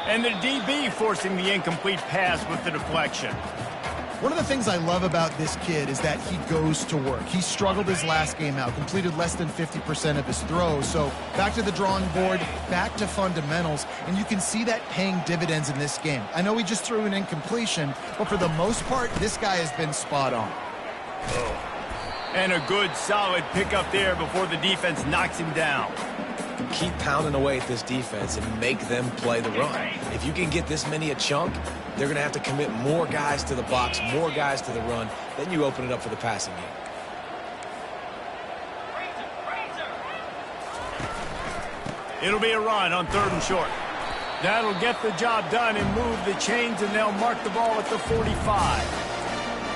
[SPEAKER 1] And the DB forcing the incomplete pass with the deflection.
[SPEAKER 3] One of the things I love about this kid is that he goes to work. He struggled his last game out, completed less than 50% of his throws. So back to the drawing board, back to fundamentals, and you can see that paying dividends in this game. I know he just threw an incompletion, but for the most part, this guy has been spot on.
[SPEAKER 1] And a good, solid pickup there before the defense knocks him down.
[SPEAKER 2] Keep pounding away at this defense and make them play the run. If you can get this many a chunk, they're going to have to commit more guys to the box, more guys to the run. Then you open it up for the passing game.
[SPEAKER 1] It'll be a run on 3rd and short. That'll get the job done and move the chains, and they'll mark the ball at the 45.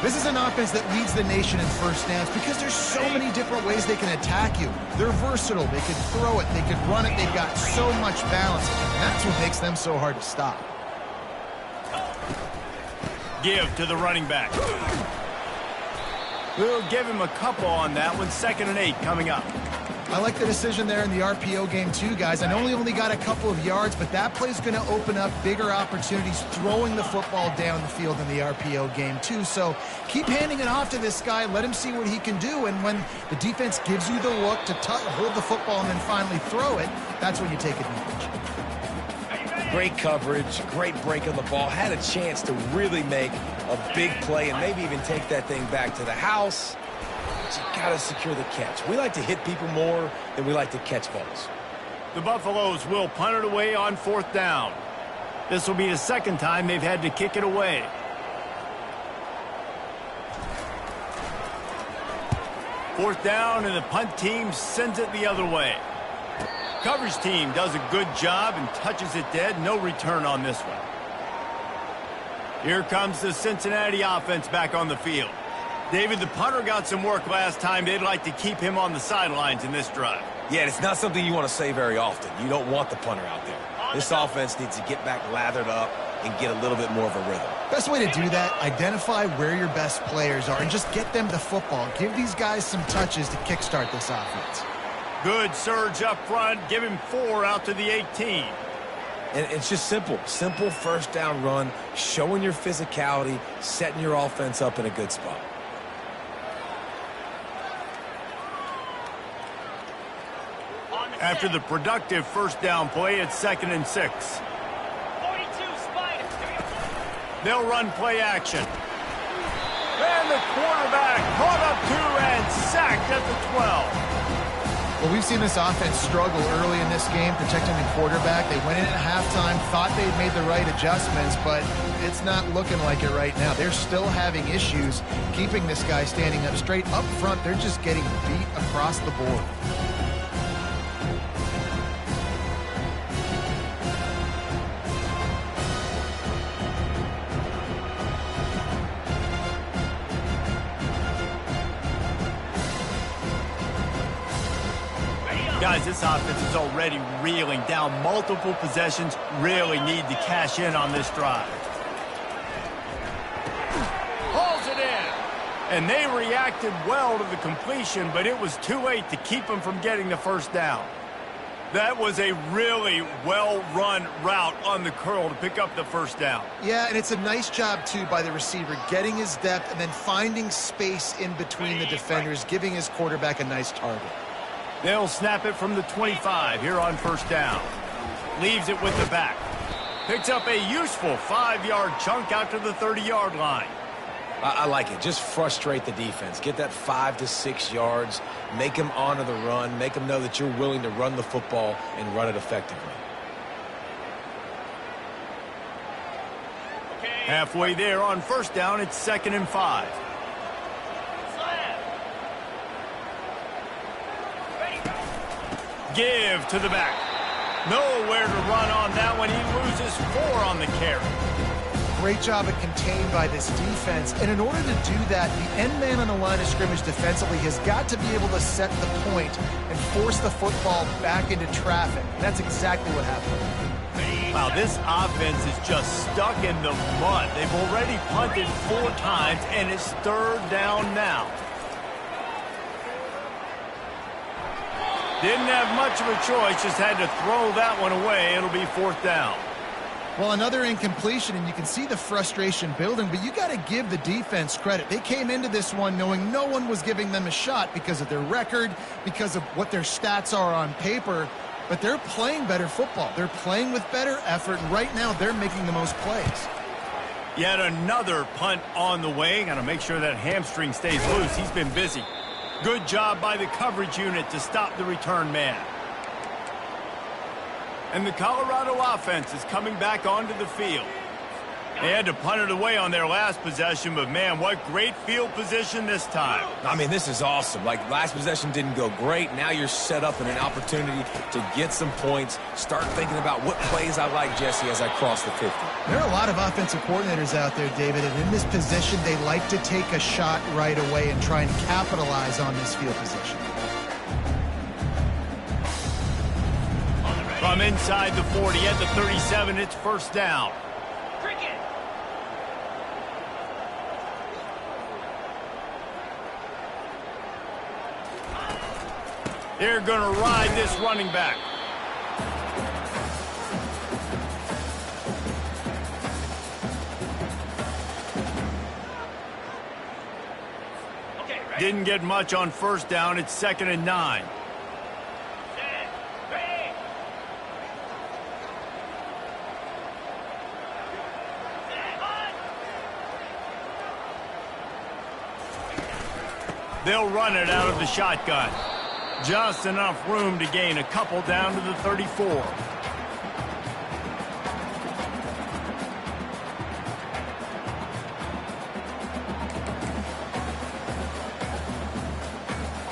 [SPEAKER 3] This is an offense that leads the nation in first downs because there's so many different ways they can attack you. They're versatile. They can throw it. They can run it. They've got so much balance. And that's what makes them so hard to stop.
[SPEAKER 1] Give to the running back. We'll give him a couple on that one. 2nd and 8 coming up.
[SPEAKER 3] I like the decision there in the RPO game too, guys. I know he only got a couple of yards, but that play's going to open up bigger opportunities throwing the football down the field in the RPO game too. So keep handing it off to this guy. Let him see what he can do. And when the defense gives you the look to hold the football and then finally throw it, that's when you take advantage.
[SPEAKER 2] Great coverage, great break on the ball. Had a chance to really make a big play and maybe even take that thing back to the house. But you got to secure the catch. We like to hit people more than we like to catch balls.
[SPEAKER 1] The Buffaloes will punt it away on 4th down. This will be the second time they've had to kick it away. Fourth down, and the punt team sends it the other way. Coverage team does a good job and touches it dead. No return on this one. Here comes the Cincinnati offense back on the field. David, the punter got some work last time. They'd like to keep him on the sidelines in this drive.
[SPEAKER 2] Yeah, it's not something you want to say very often. You don't want the punter out there. This offense needs to get back lathered up and get a little bit more of a rhythm.
[SPEAKER 3] Best way to do that, identify where your best players are and just get them the football. Give these guys some touches to kickstart this offense.
[SPEAKER 1] Good surge up front. Give him 4 out to the 18.
[SPEAKER 2] And it's just simple. Simple first down run, showing your physicality, setting your offense up in a good spot.
[SPEAKER 1] After the productive first down play, it's 2nd and 6.
[SPEAKER 4] 42, Spider.
[SPEAKER 1] They'll run play action. And the quarterback caught up to and sacked at the 12.
[SPEAKER 3] Well, we've seen this offense struggle early in this game, protecting the quarterback. They went in at halftime, thought they'd made the right adjustments, but it's not looking like it right now. They're still having issues keeping this guy standing up straight. Up front, they're just getting beat across the board.
[SPEAKER 1] Guys, this offense is already reeling down multiple possessions. Really need to cash in on this drive. Hauls it in. And they reacted well to the completion, but it was too late to keep them from getting the first down. That was a really well-run route on the curl to pick up the first down.
[SPEAKER 3] Yeah, and it's a nice job, too, by the receiver, getting his depth and then finding space in between the defenders, giving his quarterback a nice target.
[SPEAKER 1] They'll snap it from the 25 here on first down. Leaves it with the back. Picks up a useful 5-yard chunk out to the 30-yard line.
[SPEAKER 2] I like it. Just frustrate the defense. Get that 5 to 6 yards. Make them honor the run. Make them know that you're willing to run the football and run it effectively.
[SPEAKER 1] Halfway there on first down, it's 2nd and 5. Give to the back. Nowhere to run on that one. He loses 4 on the carry.
[SPEAKER 3] Great job of contained by this defense. And in order to do that, the end man on the line of scrimmage defensively has got to be able to set the point and force the football back into traffic. And that's exactly what happened.
[SPEAKER 1] Wow, this offense is just stuck in the mud. They've already punted 4 times, and it's 3rd down now. Didn't have much of a choice, just had to throw that one away. It'll be 4th down.
[SPEAKER 3] Well, another incompletion, and you can see the frustration building, but you got to give the defense credit. They came into this one knowing no one was giving them a shot because of their record, because of what their stats are on paper, but they're playing better football. They're playing with better effort, and right now they're making the most plays.
[SPEAKER 1] Yet another punt on the way. Got to make sure that hamstring stays loose. He's been busy. Good job by the coverage unit to stop the return man. And the Colorado offense is coming back onto the field. They had to punt it away on their last possession, but man, what great field position this time.
[SPEAKER 2] I mean, this is awesome. Like, last possession didn't go great. Now you're set up in an opportunity to get some points. Start thinking about what plays I like, Jesse, as I cross the 50.
[SPEAKER 3] There are a lot of offensive coordinators out there, David, and in this position, they like to take a shot right away and try and capitalize on this field position.
[SPEAKER 1] From inside the 40 at the 37, it's first down.
[SPEAKER 4] Cricket.
[SPEAKER 1] They're going to ride this running back.
[SPEAKER 4] Okay, ready?
[SPEAKER 1] Didn't get much on first down. It's 2nd and 9.
[SPEAKER 4] Set. Ready. Set. On.
[SPEAKER 1] They'll run it out of the shotgun. Just enough room to gain a couple down to the 34.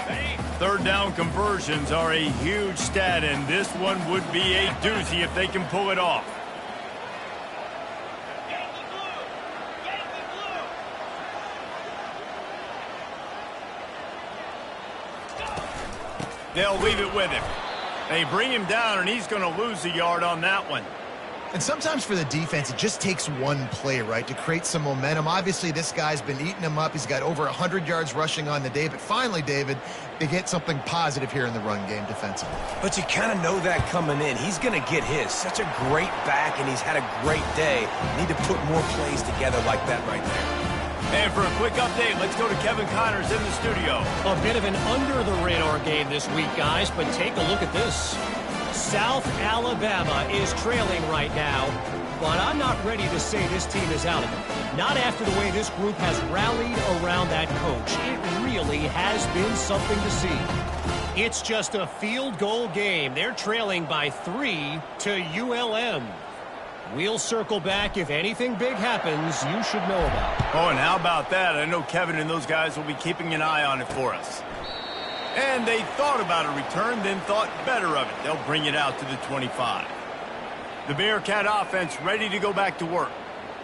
[SPEAKER 4] Ready.
[SPEAKER 1] Third down conversions are a huge stat, and this one would be a doozy if they can pull it off.
[SPEAKER 4] Yankee blue. Yankee blue.
[SPEAKER 1] They'll leave it with him. They bring him down, and he's going to lose a yard on that one.
[SPEAKER 3] And sometimes for the defense, it just takes one play, right, to create some momentum. Obviously, this guy's been eating him up. He's got over 100 yards rushing on the day. But finally, David, they get something positive here in the run game defensively.
[SPEAKER 2] But you kind of know that coming in. He's going to get his. Such a great back, and he's had a great day. Need to put more plays together like that right there.
[SPEAKER 1] And for a quick update, let's go to Kevin Connors in the studio.
[SPEAKER 5] A bit of an under-the-radar game this week, guys, but take a look at this. South Alabama is trailing right now, but I'm not ready to say this team is out of it. Not after the way this group has rallied around that coach. It really has been something to see. It's just a field goal game. They're trailing by 3 to ULM. We'll circle back if anything big happens you should know about.
[SPEAKER 1] Oh, and how about that? I know Kevin and those guys will be keeping an eye on it for us. And they thought about a return, then thought better of it. They'll bring it out to the 25. The Bearcat offense ready to go back to work.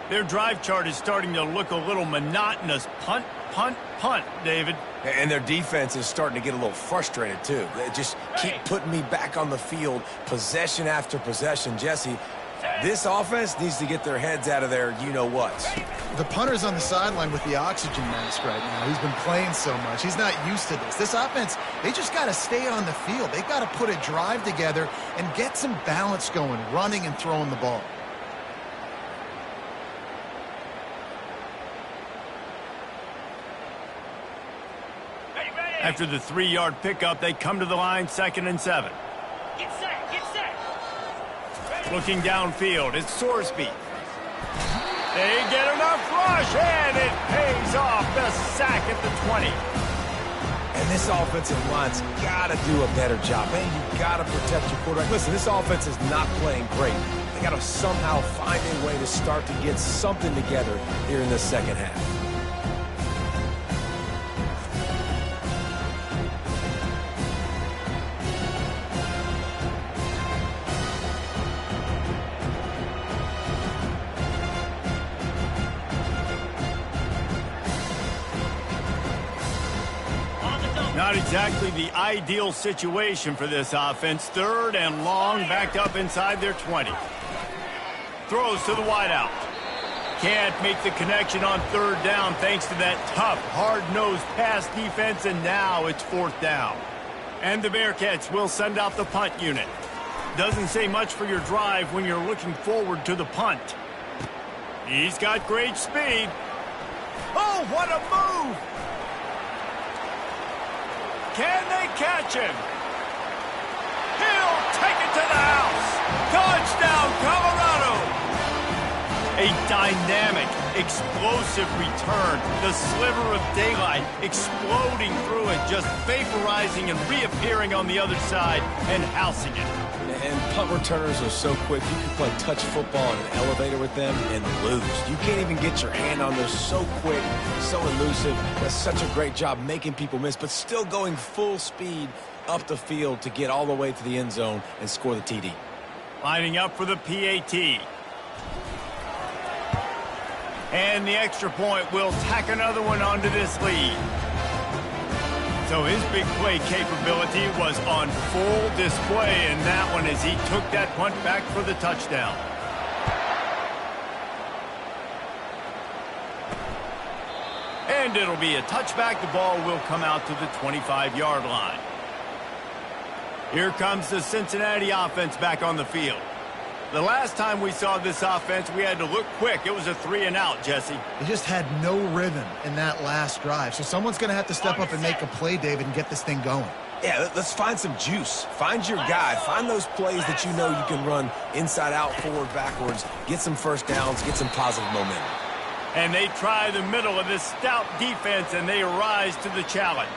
[SPEAKER 1] Their drive chart is starting to look a little monotonous. Punt, punt, punt, David.
[SPEAKER 2] And their defense is starting to get a little frustrated, too. They just keep putting me back on the field, possession after possession. Jesse, this offense needs to get their heads out of their you-know-whats.
[SPEAKER 3] The punter's on the sideline with the oxygen mask right now. He's been playing so much. He's not used to this. This offense, they just got to stay on the field. They've got to put a drive together and get some balance going, running and throwing the ball.
[SPEAKER 4] Ready, ready.
[SPEAKER 1] After the 3-yard pickup, they come to the line, 2nd and 7.
[SPEAKER 4] Get set. Get set. Ready.
[SPEAKER 1] Looking downfield, it's Sorsby. They get enough rush, and it pays off. The sack at the 20.
[SPEAKER 2] And this offensive line's got to do a better job. Man, you got to protect your quarterback. Listen, this offense is not playing great. They got to somehow find a way to start to get something together here in the second half.
[SPEAKER 1] Not exactly the ideal situation for this offense. 3rd and long, backed up inside their 20. Throws to the wideout. Can't make the connection on 3rd down thanks to that tough, hard-nosed pass defense, and now it's 4th down. And the Bearcats will send out the punt unit. Doesn't say much for your drive when you're looking forward to the punt. He's got great speed. Oh, what a move! Can they catch him? He'll take it to the house. Touchdown, Colorado! A dynamic, explosive return. The sliver of daylight exploding through it, just vaporizing and reappearing on the other side and housing it.
[SPEAKER 2] And punt returners are so quick. You can play touch football in an elevator with them and lose. You can't even get your hand on them. So quick, so elusive. Does such a great job making people miss, but still going full speed up the field to get all the way to the end zone and score the TD.
[SPEAKER 1] Lining up for the PAT. And the extra point will tack another one onto this lead. So his big play capability was on full display in that one as he took that punt back for the touchdown. And it'll be a touchback. The ball will come out to the 25-yard line. Here comes the Cincinnati offense back on the field. The last time we saw this offense, we had to look quick. It was a 3-and-out, Jesse.
[SPEAKER 3] They just had no rhythm in that last drive. So someone's going to have to step up and make a play, David, and get this thing going.
[SPEAKER 2] Yeah, let's find some juice. Find your guy. Find those plays that you know you can run inside out, forward, backwards. Get some first downs. Get some positive momentum.
[SPEAKER 1] And they try the middle of this stout defense, and they rise to the challenge.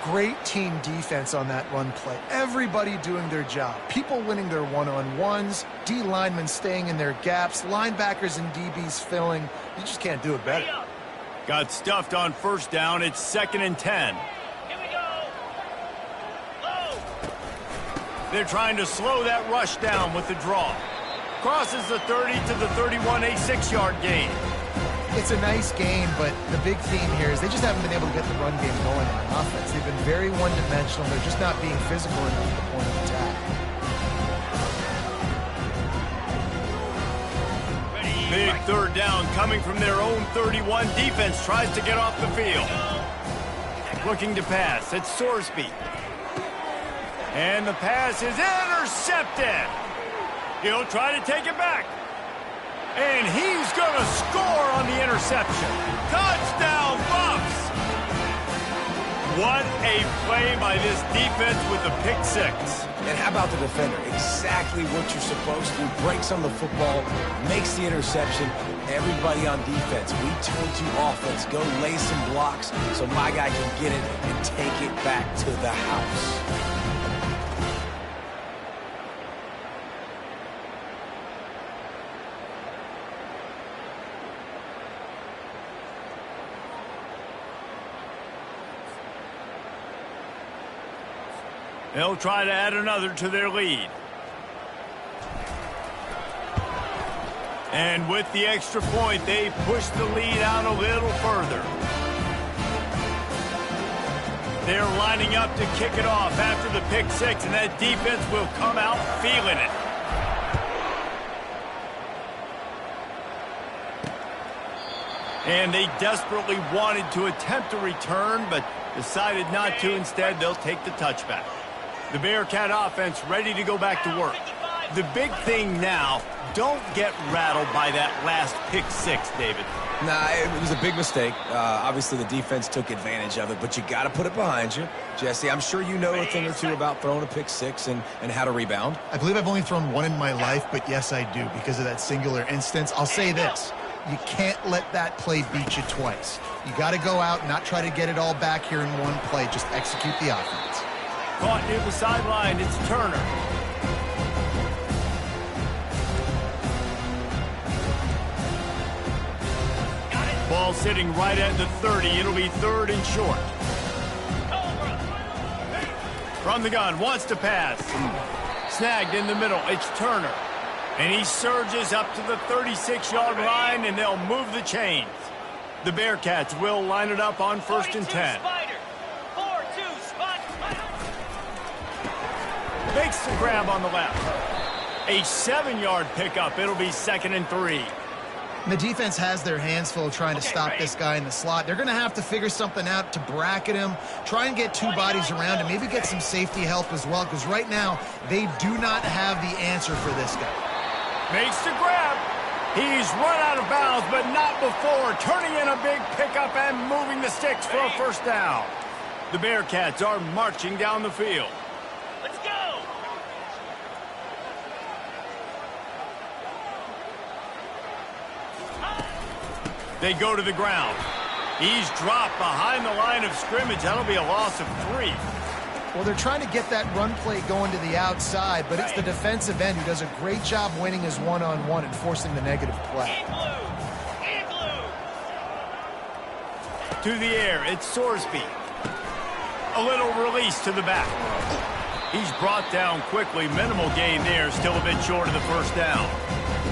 [SPEAKER 3] Great team defense on that run play. Everybody doing their job. People winning their one-on-ones, D linemen staying in their gaps, linebackers and DBs filling. You just can't do it better.
[SPEAKER 1] Got stuffed on first down. It's 2nd and 10.
[SPEAKER 4] Here we go. Low.
[SPEAKER 1] They're trying to slow that rush down with the draw. Crosses the 30 to the 31, a 6-yard gain.
[SPEAKER 3] It's a nice game, but the big theme here is they just haven't been able to get the run game going on offense. They've been very one-dimensional. They're just not being physical enough at the point of attack.
[SPEAKER 1] Big third down coming from their own 31. Defense tries to get off the field. Looking to pass. It's Sorsby. And the pass is intercepted. He'll try to take it back. And he's going to score on the interception. Touchdown, Buffs! What a play by this defense with the pick six.
[SPEAKER 2] And how about the defender? Exactly what you're supposed to do. Breaks on the football, makes the interception. Everybody on defense, we told you offense, go lay some blocks so my guy can get it and take it back to the house.
[SPEAKER 1] They'll try to add another to their lead. And with the extra point, they push the lead out a little further. They're lining up to kick it off after the pick six, and that defense will come out feeling it. And they desperately wanted to attempt a return, but decided not to. Instead, they'll take the touchback. The Bearcat offense ready to go back to work. The big thing now, don't get rattled by that last pick six, David.
[SPEAKER 2] Nah, it was a big mistake. Obviously, the defense took advantage of it, but you got to put it behind you. Jesse, I'm sure you know a thing or two about throwing a pick six and how to rebound.
[SPEAKER 3] I believe I've only thrown one in my life, but yes, I do because of that singular instance. I'll say this. You can't let that play beat you twice. You got to go out and not try to get it all back here in one play. Just execute the offense.
[SPEAKER 1] Caught near the sideline, it's Turner. Ball sitting right at the 30. It'll be 3rd and short. From the gun, wants to pass. Snagged in the middle, it's Turner. And he surges up to the 36-yard line, and they'll move the chains. The Bearcats will line it up on 1st and 10. Makes the grab on the left. A 7-yard pickup. It'll be 2nd and 3.
[SPEAKER 3] The defense has their hands full trying to stop this guy in the slot. They're going to have to figure something out to bracket him, try and get two bodies around him, maybe get some safety help as well, because right now they do not have the answer for this guy.
[SPEAKER 1] Makes the grab. He's run out of bounds, but not before turning in a big pickup and moving the sticks for a first down. The Bearcats are marching down the field.
[SPEAKER 4] Let's go.
[SPEAKER 1] They go to the ground. He's dropped behind the line of scrimmage. That'll be a loss of 3.
[SPEAKER 3] Well, they're trying to get that run play going to the outside, but it's the defensive end who does a great job winning his one-on-one and forcing the negative play.
[SPEAKER 1] To the air, it's Sorsby. A little release to the back. He's brought down quickly. Minimal gain there, still a bit short of the first down.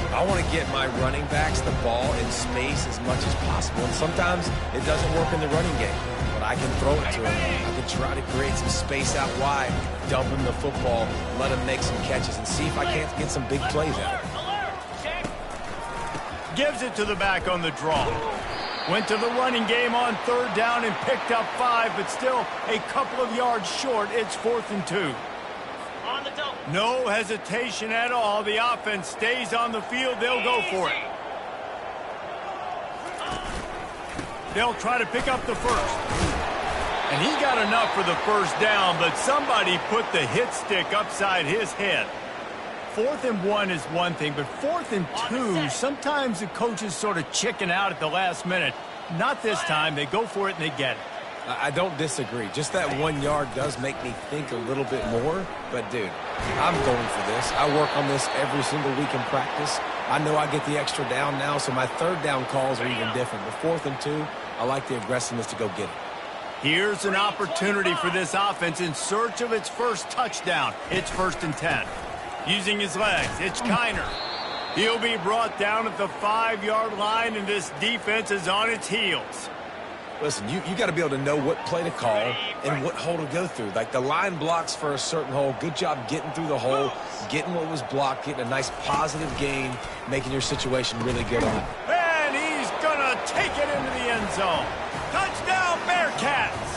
[SPEAKER 2] I want to get my running backs the ball in space as much as possible, and sometimes it doesn't work in the running game. But I can throw it to him. I can try to create some space out wide, dump him the football, let him make some catches, and see if I can't get some big plays out.
[SPEAKER 1] Gives it to the back on the draw. Went to the running game on 3rd down and picked up 5, but still a couple of yards short. It's 4th and 2.
[SPEAKER 4] On the double.
[SPEAKER 1] No hesitation at all. The offense stays on the field. They'll go for it. They'll try to pick up the first. And he got enough for the first down, but somebody put the hit stick upside his head. 4th and 1 is one thing, but 4th and 2, sometimes the coaches sort of chicken out at the last minute. Not this time. They go for it and they get it.
[SPEAKER 2] I don't disagree. Just that 1 yard does make me think a little bit more. But, dude, I'm going for this. I work on this every single week in practice. I know I get the extra down now, so my 3rd down calls are even different. But 4th and 2, I like the aggressiveness to go get it.
[SPEAKER 1] Here's an opportunity for this offense in search of its first touchdown. It's 1st and 10. Using his legs, it's Kiner. He'll be brought down at the 5-yard line, and this defense is on its heels.
[SPEAKER 2] Listen, you got to be able to know what play to call and what hole to go through. Like, the line blocks for a certain hole. Good job getting through the hole, getting what was blocked, getting a nice positive gain, making your situation really good on it.
[SPEAKER 1] And he's going to take it into the end zone. Touchdown, Bearcats!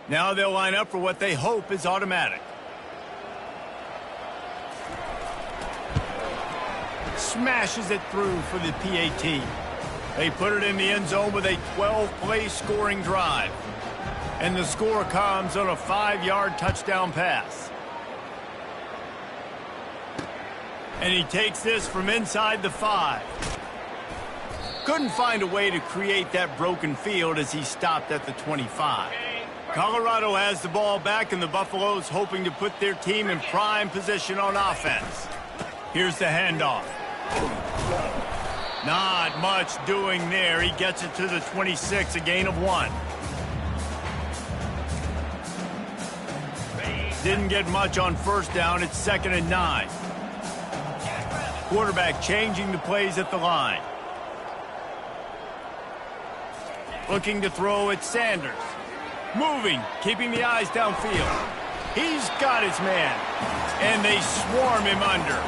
[SPEAKER 1] Now they'll line up for what they hope is automatic. Smashes it through for the PAT. They put it in the end zone with a 12-play scoring drive. And the score comes on a 5-yard touchdown pass. And he takes this from inside the 5. Couldn't find a way to create that broken field as he stopped at the 25. Colorado has the ball back, and the Buffaloes hoping to put their team in prime position on offense. Here's the handoff. Not much doing there. He gets it to the 26, a gain of 1. Didn't get much on 1st down. It's 2nd and 9. Quarterback changing the plays at the line. Looking to throw at Sanders. Moving, keeping the eyes downfield. He's got his man, and they swarm him under.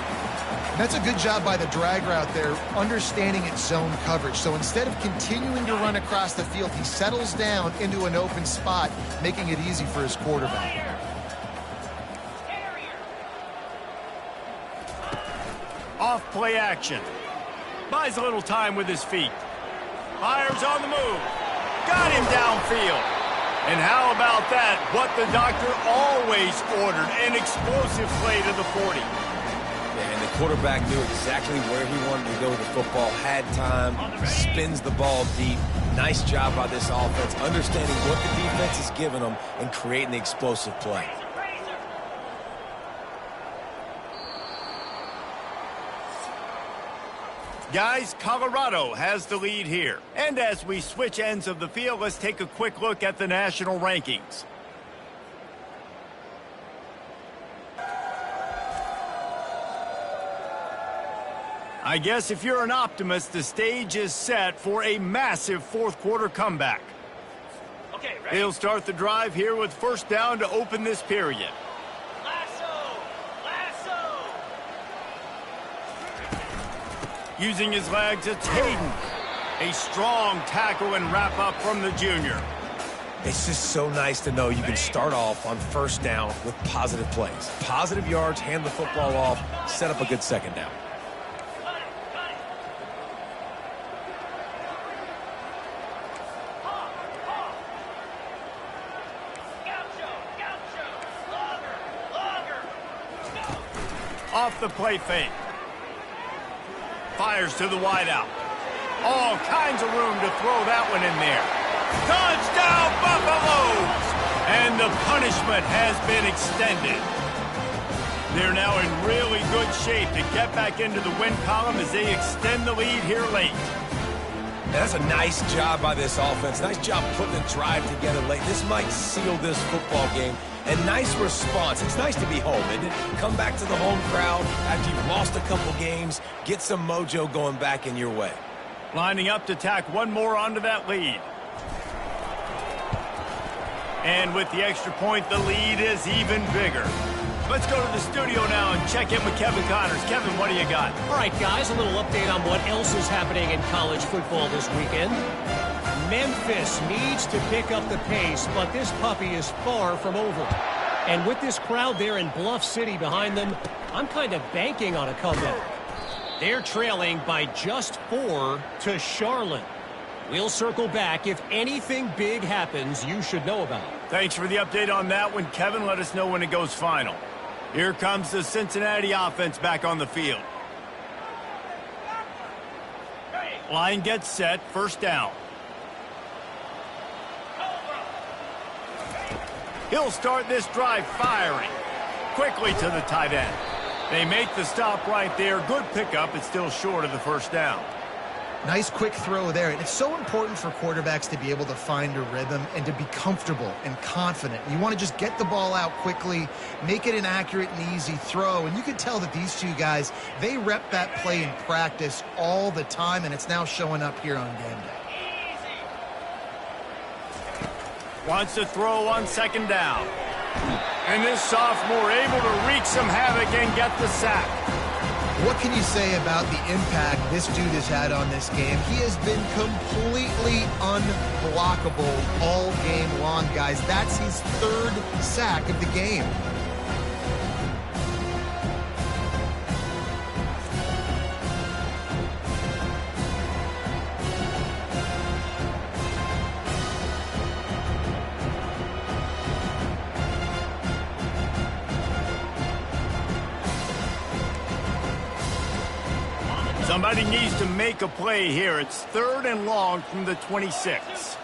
[SPEAKER 3] That's a good job by the drag route there, understanding its zone coverage. So instead of continuing to run across the field, he settles down into an open spot, making it easy for his quarterback.
[SPEAKER 1] Off play action. Buys a little time with his feet. Fires on the move. Got him downfield. And how about that? What the doctor always ordered, an explosive play to the 40.
[SPEAKER 2] Yeah, and the quarterback knew exactly where he wanted to go with the football, had time, spins the ball deep. Nice job by this offense, understanding what the defense is giving them and creating the explosive play.
[SPEAKER 1] Guys, Colorado has the lead here. And as we switch ends of the field, let's take a quick look at the national rankings. I guess if you're an optimist, the stage is set for a massive 4th quarter comeback.
[SPEAKER 4] Okay, ready?
[SPEAKER 1] They'll start the drive here with 1st down to open this period. Using his legs, it's Hayden. A strong tackle and wrap up from the junior.
[SPEAKER 2] It's just so nice to know you can start off on 1st down with positive plays. Positive yards, hand the football off, set up a good 2nd down.
[SPEAKER 1] Off the play fake. Fires to the wideout. All kinds of room to throw that one in there. Touchdown, Buffaloes! And the punishment has been extended. They're now in really good shape to get back into the win column as they extend the lead here late.
[SPEAKER 2] That's a nice job by this offense. Nice job putting the drive together late. This might seal this football game. And nice response. It's nice to be home, isn't it? Come back to the home crowd after you've lost a couple games. Get some mojo going back in your way.
[SPEAKER 1] Lining up to tack one more onto that lead. And with the extra point, the lead is even bigger. Let's go to the studio now and check in with Kevin Connors. Kevin, what do you got?
[SPEAKER 5] All right, guys, a little update on what else is happening in college football this weekend. Memphis needs to pick up the pace, but this puppy is far from over. And with this crowd there in Bluff City behind them, I'm kind of banking on a comeback. They're trailing by just 4 to Charlotte. We'll circle back. If anything big happens, you should know about it.
[SPEAKER 1] Thanks for the update on that one, Kevin. Let us know when it goes final. Here comes the Cincinnati offense back on the field. Line gets set, first down. He'll start this drive firing. Quickly to the tight end. They make the stop right there. Good pickup. It's still short of the first down.
[SPEAKER 3] Nice quick throw there. And it's so important for quarterbacks to be able to find a rhythm and to be comfortable and confident. You want to just get the ball out quickly, make it an accurate and easy throw. And you can tell that these two guys, they rep that play in practice all the time, and it's now showing up here on game day.
[SPEAKER 1] Wants to throw on second down. And this sophomore able to wreak some havoc and get the sack.
[SPEAKER 3] What can you say about the impact this dude has had on this game? He has been completely unblockable all game long, guys. That's his 3rd sack of the game.
[SPEAKER 1] Somebody needs to make a play here. It's 3rd and long from the 26.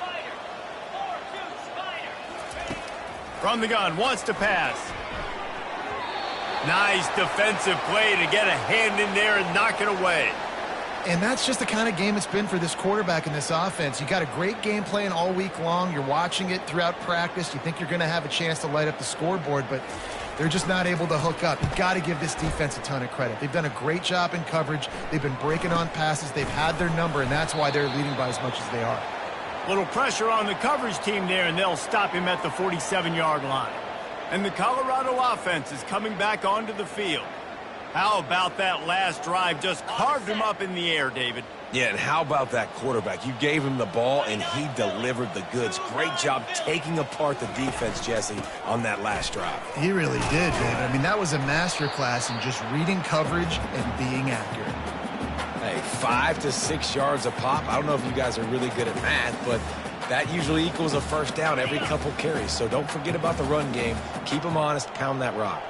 [SPEAKER 1] From the gun, wants to pass. Nice defensive play to get a hand in there and knock it away.
[SPEAKER 3] And that's just the kind of game it's been for this quarterback in this offense. You got a great game plan all week long. You're watching it throughout practice. You think you're going to have a chance to light up the scoreboard, but they're just not able to hook up. You've got to give this defense a ton of credit. They've done a great job in coverage. They've been breaking on passes. They've had their number, and that's why they're leading by as much as they are.
[SPEAKER 1] Little pressure on the coverage team there, and they'll stop him at the 47-yard line. And the Colorado offense is coming back onto the field. How about that last drive? Just carved him up in the air, David.
[SPEAKER 2] Yeah, and how about that quarterback? You gave him the ball, and he delivered the goods. Great job taking apart the defense, Jesse, on that last drive.
[SPEAKER 3] He really did, David. I mean, that was a masterclass in just reading coverage and being accurate.
[SPEAKER 2] Hey, 5 to 6 yards a pop. I don't know if you guys are really good at math, but that usually equals a first down every couple carries. So don't forget about the run game. Keep them honest. Pound that rock.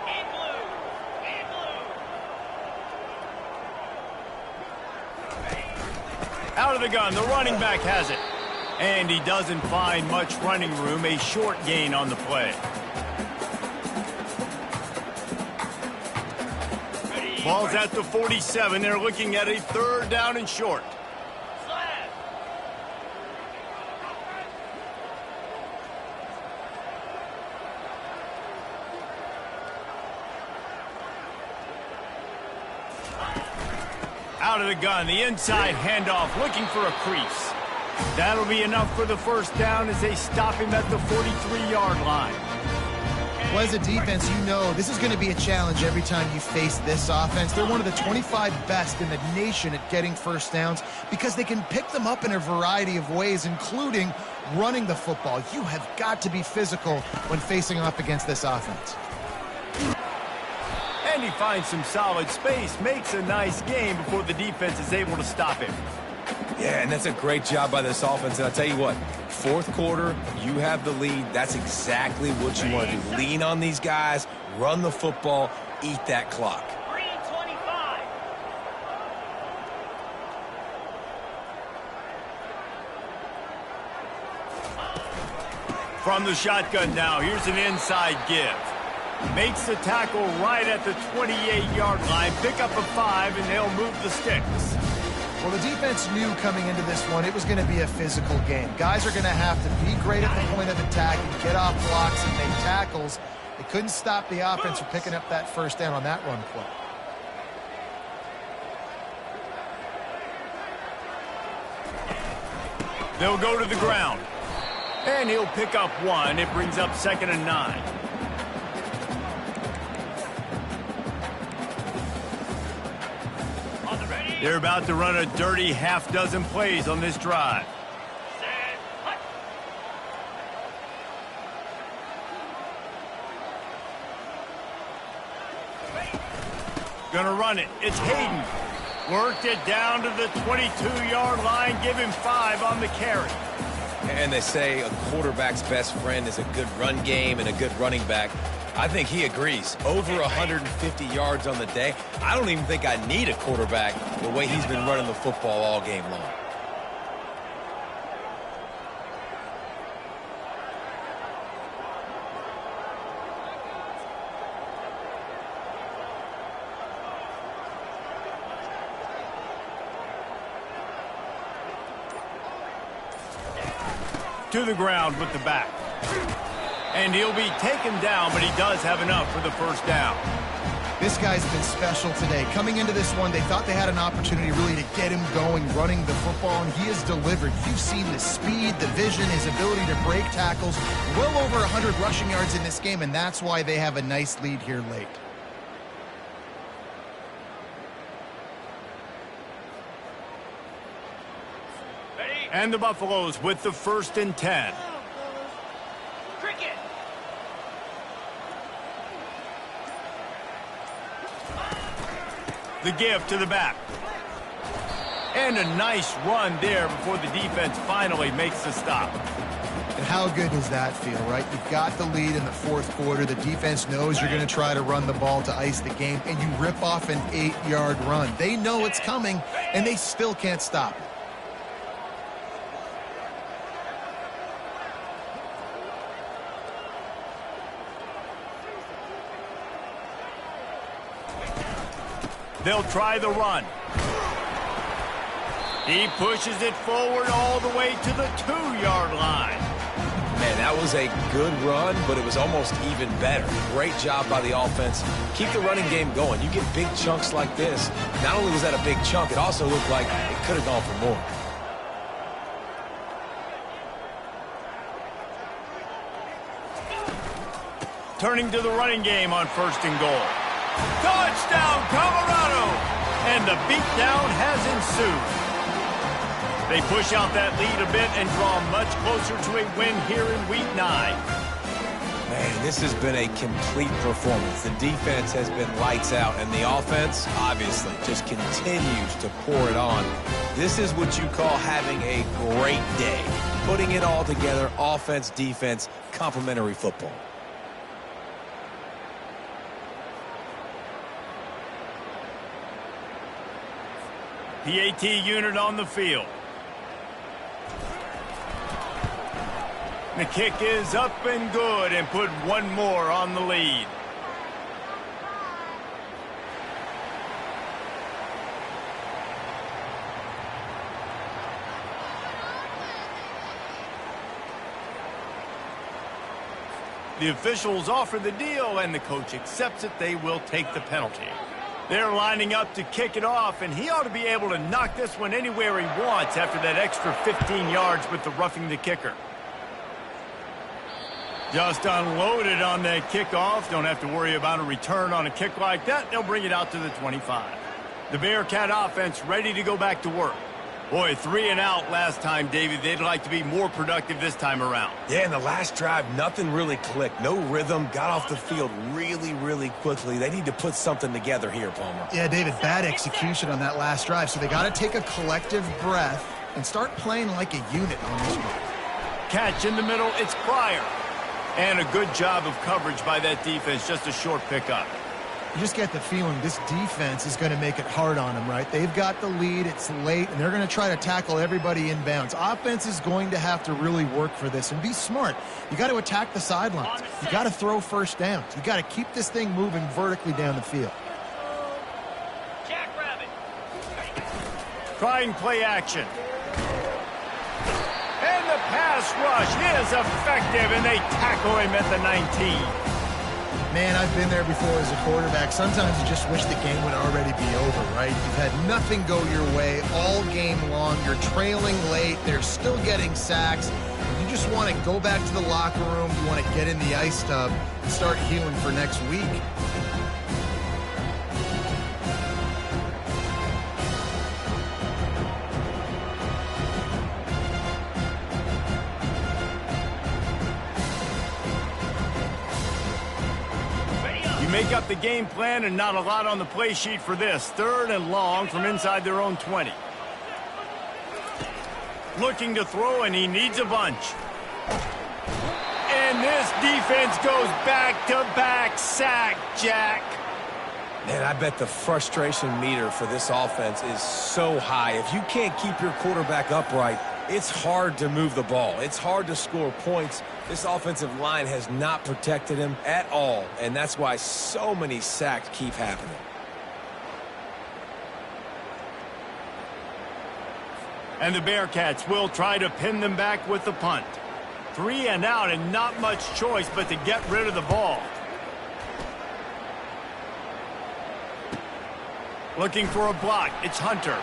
[SPEAKER 1] Out of the gun, the running back has it. And he doesn't find much running room, a short gain on the play. Ball's at the 47. They're looking at a 3rd down and short. Out of the gun, the inside handoff, looking for a crease. That'll be enough for the first down as they stop him at the 43-yard line.
[SPEAKER 3] Well, as a defense, you know this is going to be a challenge every time you face this offense. They're one of the 25 best in the nation at getting first downs because they can pick them up in a variety of ways, including running the football. You have got to be physical when facing off against this offense.
[SPEAKER 1] And he finds some solid space, makes a nice game before the defense is able to stop him.
[SPEAKER 2] Yeah, and that's a great job by this offense. And I'll tell you what, 4th quarter, you have the lead. That's exactly what you want to do. Lean on these guys, run the football, eat that clock.
[SPEAKER 4] 3:25.
[SPEAKER 1] From the shotgun now, here's an inside give. Makes the tackle right at the 28-yard line. Pick up a 5, and they'll move the sticks.
[SPEAKER 3] Well, the defense knew coming into this one it was going to be a physical game. Guys are going to have to be great at the point of attack and get off blocks and make tackles. They couldn't stop the offense from picking up that first down on that run play.
[SPEAKER 1] They'll go to the ground. And he'll pick up one. It brings up 2nd and 9. They're about to run a dirty half-dozen plays on this drive. Gonna run it. It's Hayden. Worked it down to the 22-yard line. Give him 5 on the carry.
[SPEAKER 2] And they say a quarterback's best friend is a good run game and a good running back. I think he agrees. Over 150 yards on the day. I don't even think I need a quarterback the way he's been running the football all game long.
[SPEAKER 1] To the ground with the back. And he'll be taken down, but he does have enough for the first down.
[SPEAKER 3] This guy's been special today. Coming into this one, they thought they had an opportunity really to get him going, running the football, and he has delivered. You've seen the speed, the vision, his ability to break tackles. Well over 100 rushing yards in this game, and that's why they have a nice lead here late.
[SPEAKER 1] And the Buffaloes with the 1st and 10.
[SPEAKER 4] Cricket.
[SPEAKER 1] The give to the back. And a nice run there before the defense finally makes the stop.
[SPEAKER 3] And how good does that feel, right? You've got the lead in the 4th quarter. The defense knows you're going to try to run the ball to ice the game, and you rip off an 8-yard run. They know it's coming, and they still can't stop it.
[SPEAKER 1] They'll try the run. He pushes it forward all the way to the 2-yard line.
[SPEAKER 2] Man, that was a good run, but it was almost even better. Great job by the offense. Keep the running game going. You get big chunks like this. Not only was that a big chunk, it also looked like it could have gone for more.
[SPEAKER 1] Turning to the running game on 1st and goal. Touchdown, Colorado! And the beatdown has ensued. They push out that lead a bit and draw much closer to a win here in Week 9.
[SPEAKER 2] Man, this has been a complete performance. The defense has been lights out, and the offense, obviously, just continues to pour it on. This is what you call having a great day. Putting it all together, offense, defense, complementary football.
[SPEAKER 1] PAT unit on the field. The kick is up and good and put one more on the lead. The officials offer the deal and the coach accepts it. They will take the penalty. They're lining up to kick it off, and he ought to be able to knock this one anywhere he wants after that extra 15 yards with the roughing the kicker. Just unloaded on that kickoff. Don't have to worry about a return on a kick like that. They'll bring it out to the 25. The Bearcat offense ready to go back to work. Boy, 3 and out last time, David. They'd like to be more productive this time around.
[SPEAKER 2] Yeah, in the last drive, nothing really clicked. No rhythm. Got off the field really, really quickly. They need to put something together here, Palmer.
[SPEAKER 3] Yeah, David, bad execution on that last drive. So they got to take a collective breath and start playing like a unit on this one.
[SPEAKER 1] Catch in the middle. It's Pryor. And a good job of coverage by that defense. Just a short pickup.
[SPEAKER 3] You just get the feeling this defense is going to make it hard on them, right? They've got the lead, it's late, and they're going to try to tackle everybody inbounds. Offense is going to have to really work for this and be smart. You got to attack the sidelines. You got to throw first downs. You got to keep this thing moving vertically down the field.
[SPEAKER 4] Jackrabbit.
[SPEAKER 1] Trying play action. And the pass rush is effective, and they tackle him at the 19.
[SPEAKER 3] Man, I've been there before as a quarterback. Sometimes you just wish the game would already be over. over, right? You've had nothing go your way all game long. You're trailing late. They're still getting sacks. You just want to go back to the locker room. You want to get in the ice tub and start healing for next week.
[SPEAKER 1] Make up the game plan and not a lot on the play sheet for this. 3rd and long from inside their own 20. Looking to throw, and he needs a bunch. And this defense goes back-to-back sack, Jack.
[SPEAKER 2] Man, I bet the frustration meter for this offense is so high. If you can't keep your quarterback upright, it's hard to move the ball. It's hard to score points. This offensive line has not protected him at all, and that's why so many sacks keep happening.
[SPEAKER 1] And the Bearcats will try to pin them back with the punt. 3 and out, and not much choice but to get rid of the ball. Looking for a block. It's Hunter.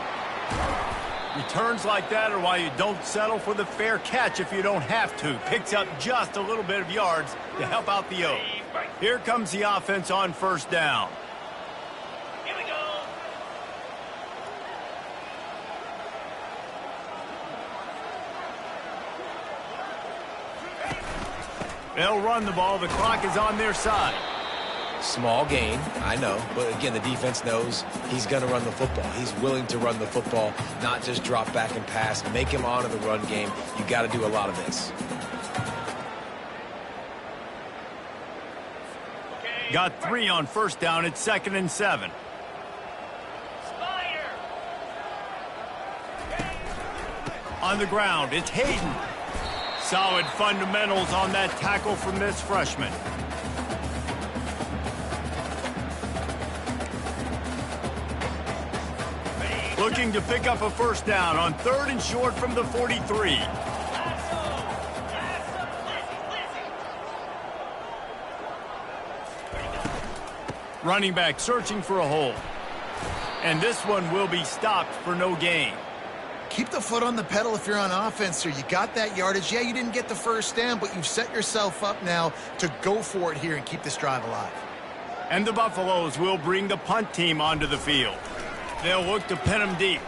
[SPEAKER 1] Returns like that are why you don't settle for the fair catch if you don't have to. Picks up just a little bit of yards to help out the O. Here comes the offense on 1st down.
[SPEAKER 4] Here we go.
[SPEAKER 1] They'll run the ball. The clock is on their side.
[SPEAKER 2] Small gain, I know, but again, the defense knows he's going to run the football. He's willing to run the football, not just drop back and pass, make him honor the run game. You got to do a lot of this.
[SPEAKER 1] Got 3 on 1st down. It's 2nd and 7.
[SPEAKER 4] Spire.
[SPEAKER 1] On the ground, it's Hayden. Solid fundamentals on that tackle from this freshman. Looking to pick up a 1st down on 3rd and short from the 43. Running back searching for a hole. And this one will be stopped for no gain.
[SPEAKER 3] Keep the foot on the pedal if you're on offense here. You got that yardage. Yeah, you didn't get the 1st down, but you've set yourself up now to go for it here and keep this drive alive.
[SPEAKER 1] And the Buffaloes will bring the punt team onto the field. They'll look to pin him deep.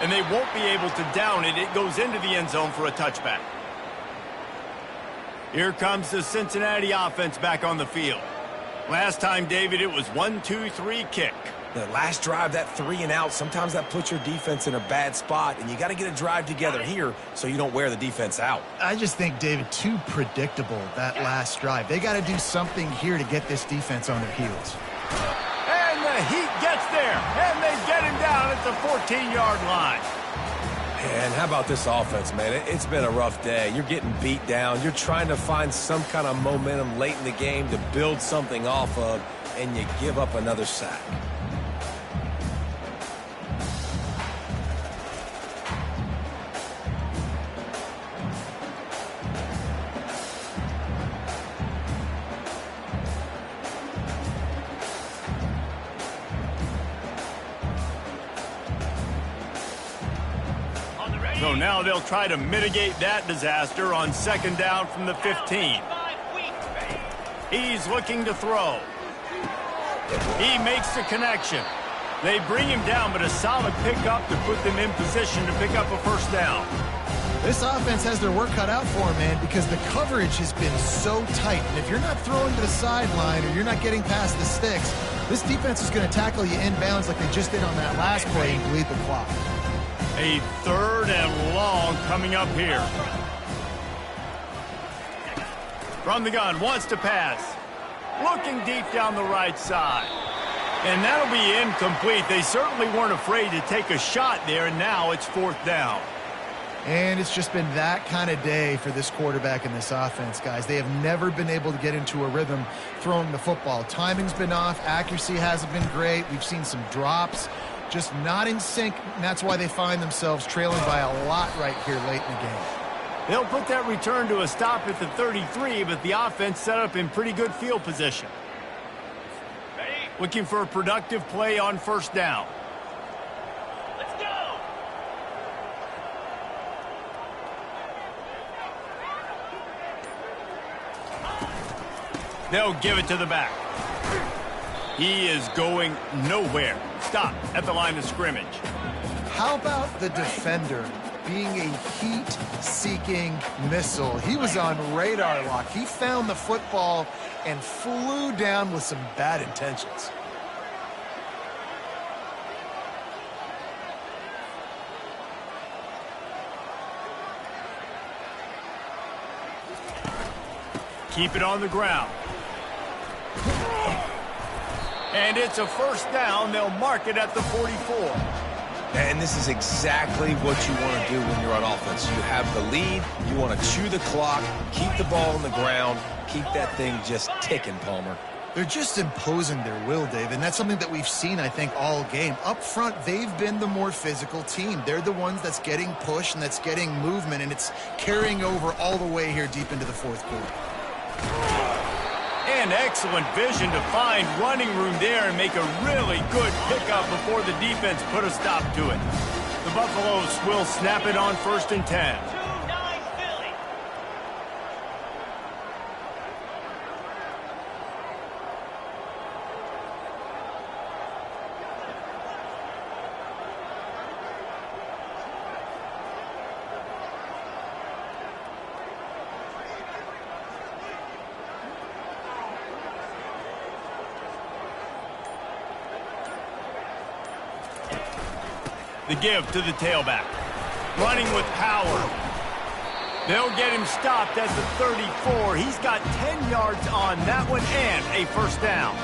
[SPEAKER 1] And they won't be able to down it. It goes into the end zone for a touchback. Here comes the Cincinnati offense back on the field. Last time, David, it was 1-2-3 kick.
[SPEAKER 2] The last drive, that 3 and out, sometimes that puts your defense in a bad spot, and you got to get a drive together here so you don't wear the defense out.
[SPEAKER 3] I just think, David, too predictable, that last drive. They got to do something here to get this defense on their heels.
[SPEAKER 1] And the Heat gets there, and they get him down at the 14-yard line.
[SPEAKER 2] And how about this offense, man? It's been a rough day. You're getting beat down. You're trying to find some kind of momentum late in the game to build something off of, and you give up another sack.
[SPEAKER 1] So now they'll try to mitigate that disaster on 2nd down from the 15. He's looking to throw. He makes the connection. They bring him down, but a solid pickup to put them in position to pick up a 1st down.
[SPEAKER 3] This offense has their work cut out for them, man, because the coverage has been so tight. And if you're not throwing to the sideline or you're not getting past the sticks, this defense is going to tackle you inbounds like they just did on that last play and bleed the clock.
[SPEAKER 1] A 3rd and long coming up here. From the gun, wants to pass. Looking deep down the right side. And that'll be incomplete. They certainly weren't afraid to take a shot there, and now it's 4th down.
[SPEAKER 3] And it's just been that kind of day for this quarterback and this offense, guys. They have never been able to get into a rhythm throwing the football. Timing's been off. Accuracy hasn't been great. We've seen some drops. Just not in sync, and that's why they find themselves trailing by a lot right here late in the game.
[SPEAKER 1] They'll put that return to a stop at the 33, but the offense set up in pretty good field position. Looking for a productive play on first down.
[SPEAKER 4] Let's go!
[SPEAKER 1] They'll give it to the back. He is going nowhere. Stop at the line of scrimmage.
[SPEAKER 3] How about the defender being a heat-seeking missile? He was on radar lock. He found the football and flew down with some bad intentions.
[SPEAKER 1] Keep it on the ground. And it's a first down. They'll mark it at the 44.
[SPEAKER 2] And this is exactly what you want to do when you're on offense. You have the lead. You want to chew the clock, keep the ball on the ground, keep that thing just ticking, Palmer.
[SPEAKER 3] They're just imposing their will, Dave, and that's something that we've seen, I think, all game. Up front, they've been the more physical team. They're the ones that's getting pushed and that's getting movement, and it's carrying over all the way here deep into the fourth quarter.
[SPEAKER 1] And excellent vision to find running room there and make a really good pickup before the defense put a stop to it. The Buffaloes will snap it on 1st and 10.
[SPEAKER 4] 2-9 Philly.
[SPEAKER 1] The give to the tailback. Running with power. They'll get him stopped at the 34. He's got 10 yards on that one and a first down.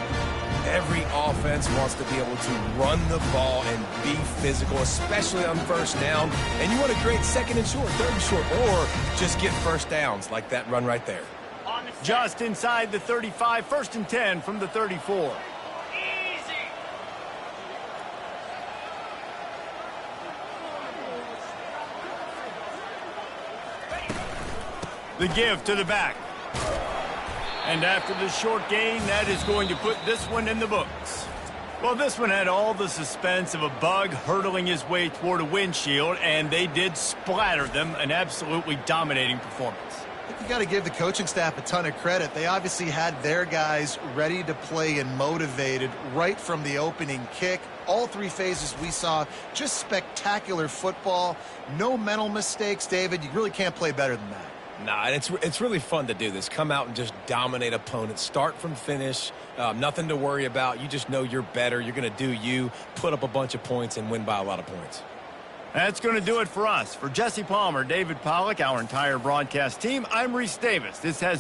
[SPEAKER 2] Every offense wants to be able to run the ball and be physical, especially on first down. And you want to create second and short, third and short, or just get first downs like that run right there.
[SPEAKER 4] On the set.
[SPEAKER 1] Just inside the 35, 1st and 10 from the 34.
[SPEAKER 4] Easy.
[SPEAKER 1] The give to the back. And after the short gain, that is going to put this one in the books. Well, this one had all the suspense of a bug hurtling his way toward a windshield, and they did splatter them. An absolutely dominating performance.
[SPEAKER 3] I think you got to give the coaching staff a ton of credit. They obviously had their guys ready to play and motivated right from the opening kick. All three phases we saw, just spectacular football. No mental mistakes, David. You really can't play better than that.
[SPEAKER 2] Nah, and it's really fun to do this. Come out and just dominate opponents. Start from finish. Nothing to worry about. You just know you're better. You're going to do you, put up a bunch of points, and win by a lot of points.
[SPEAKER 1] That's going to do it for us. For Jesse Palmer, David Pollack, our entire broadcast team, I'm Reese Davis. This has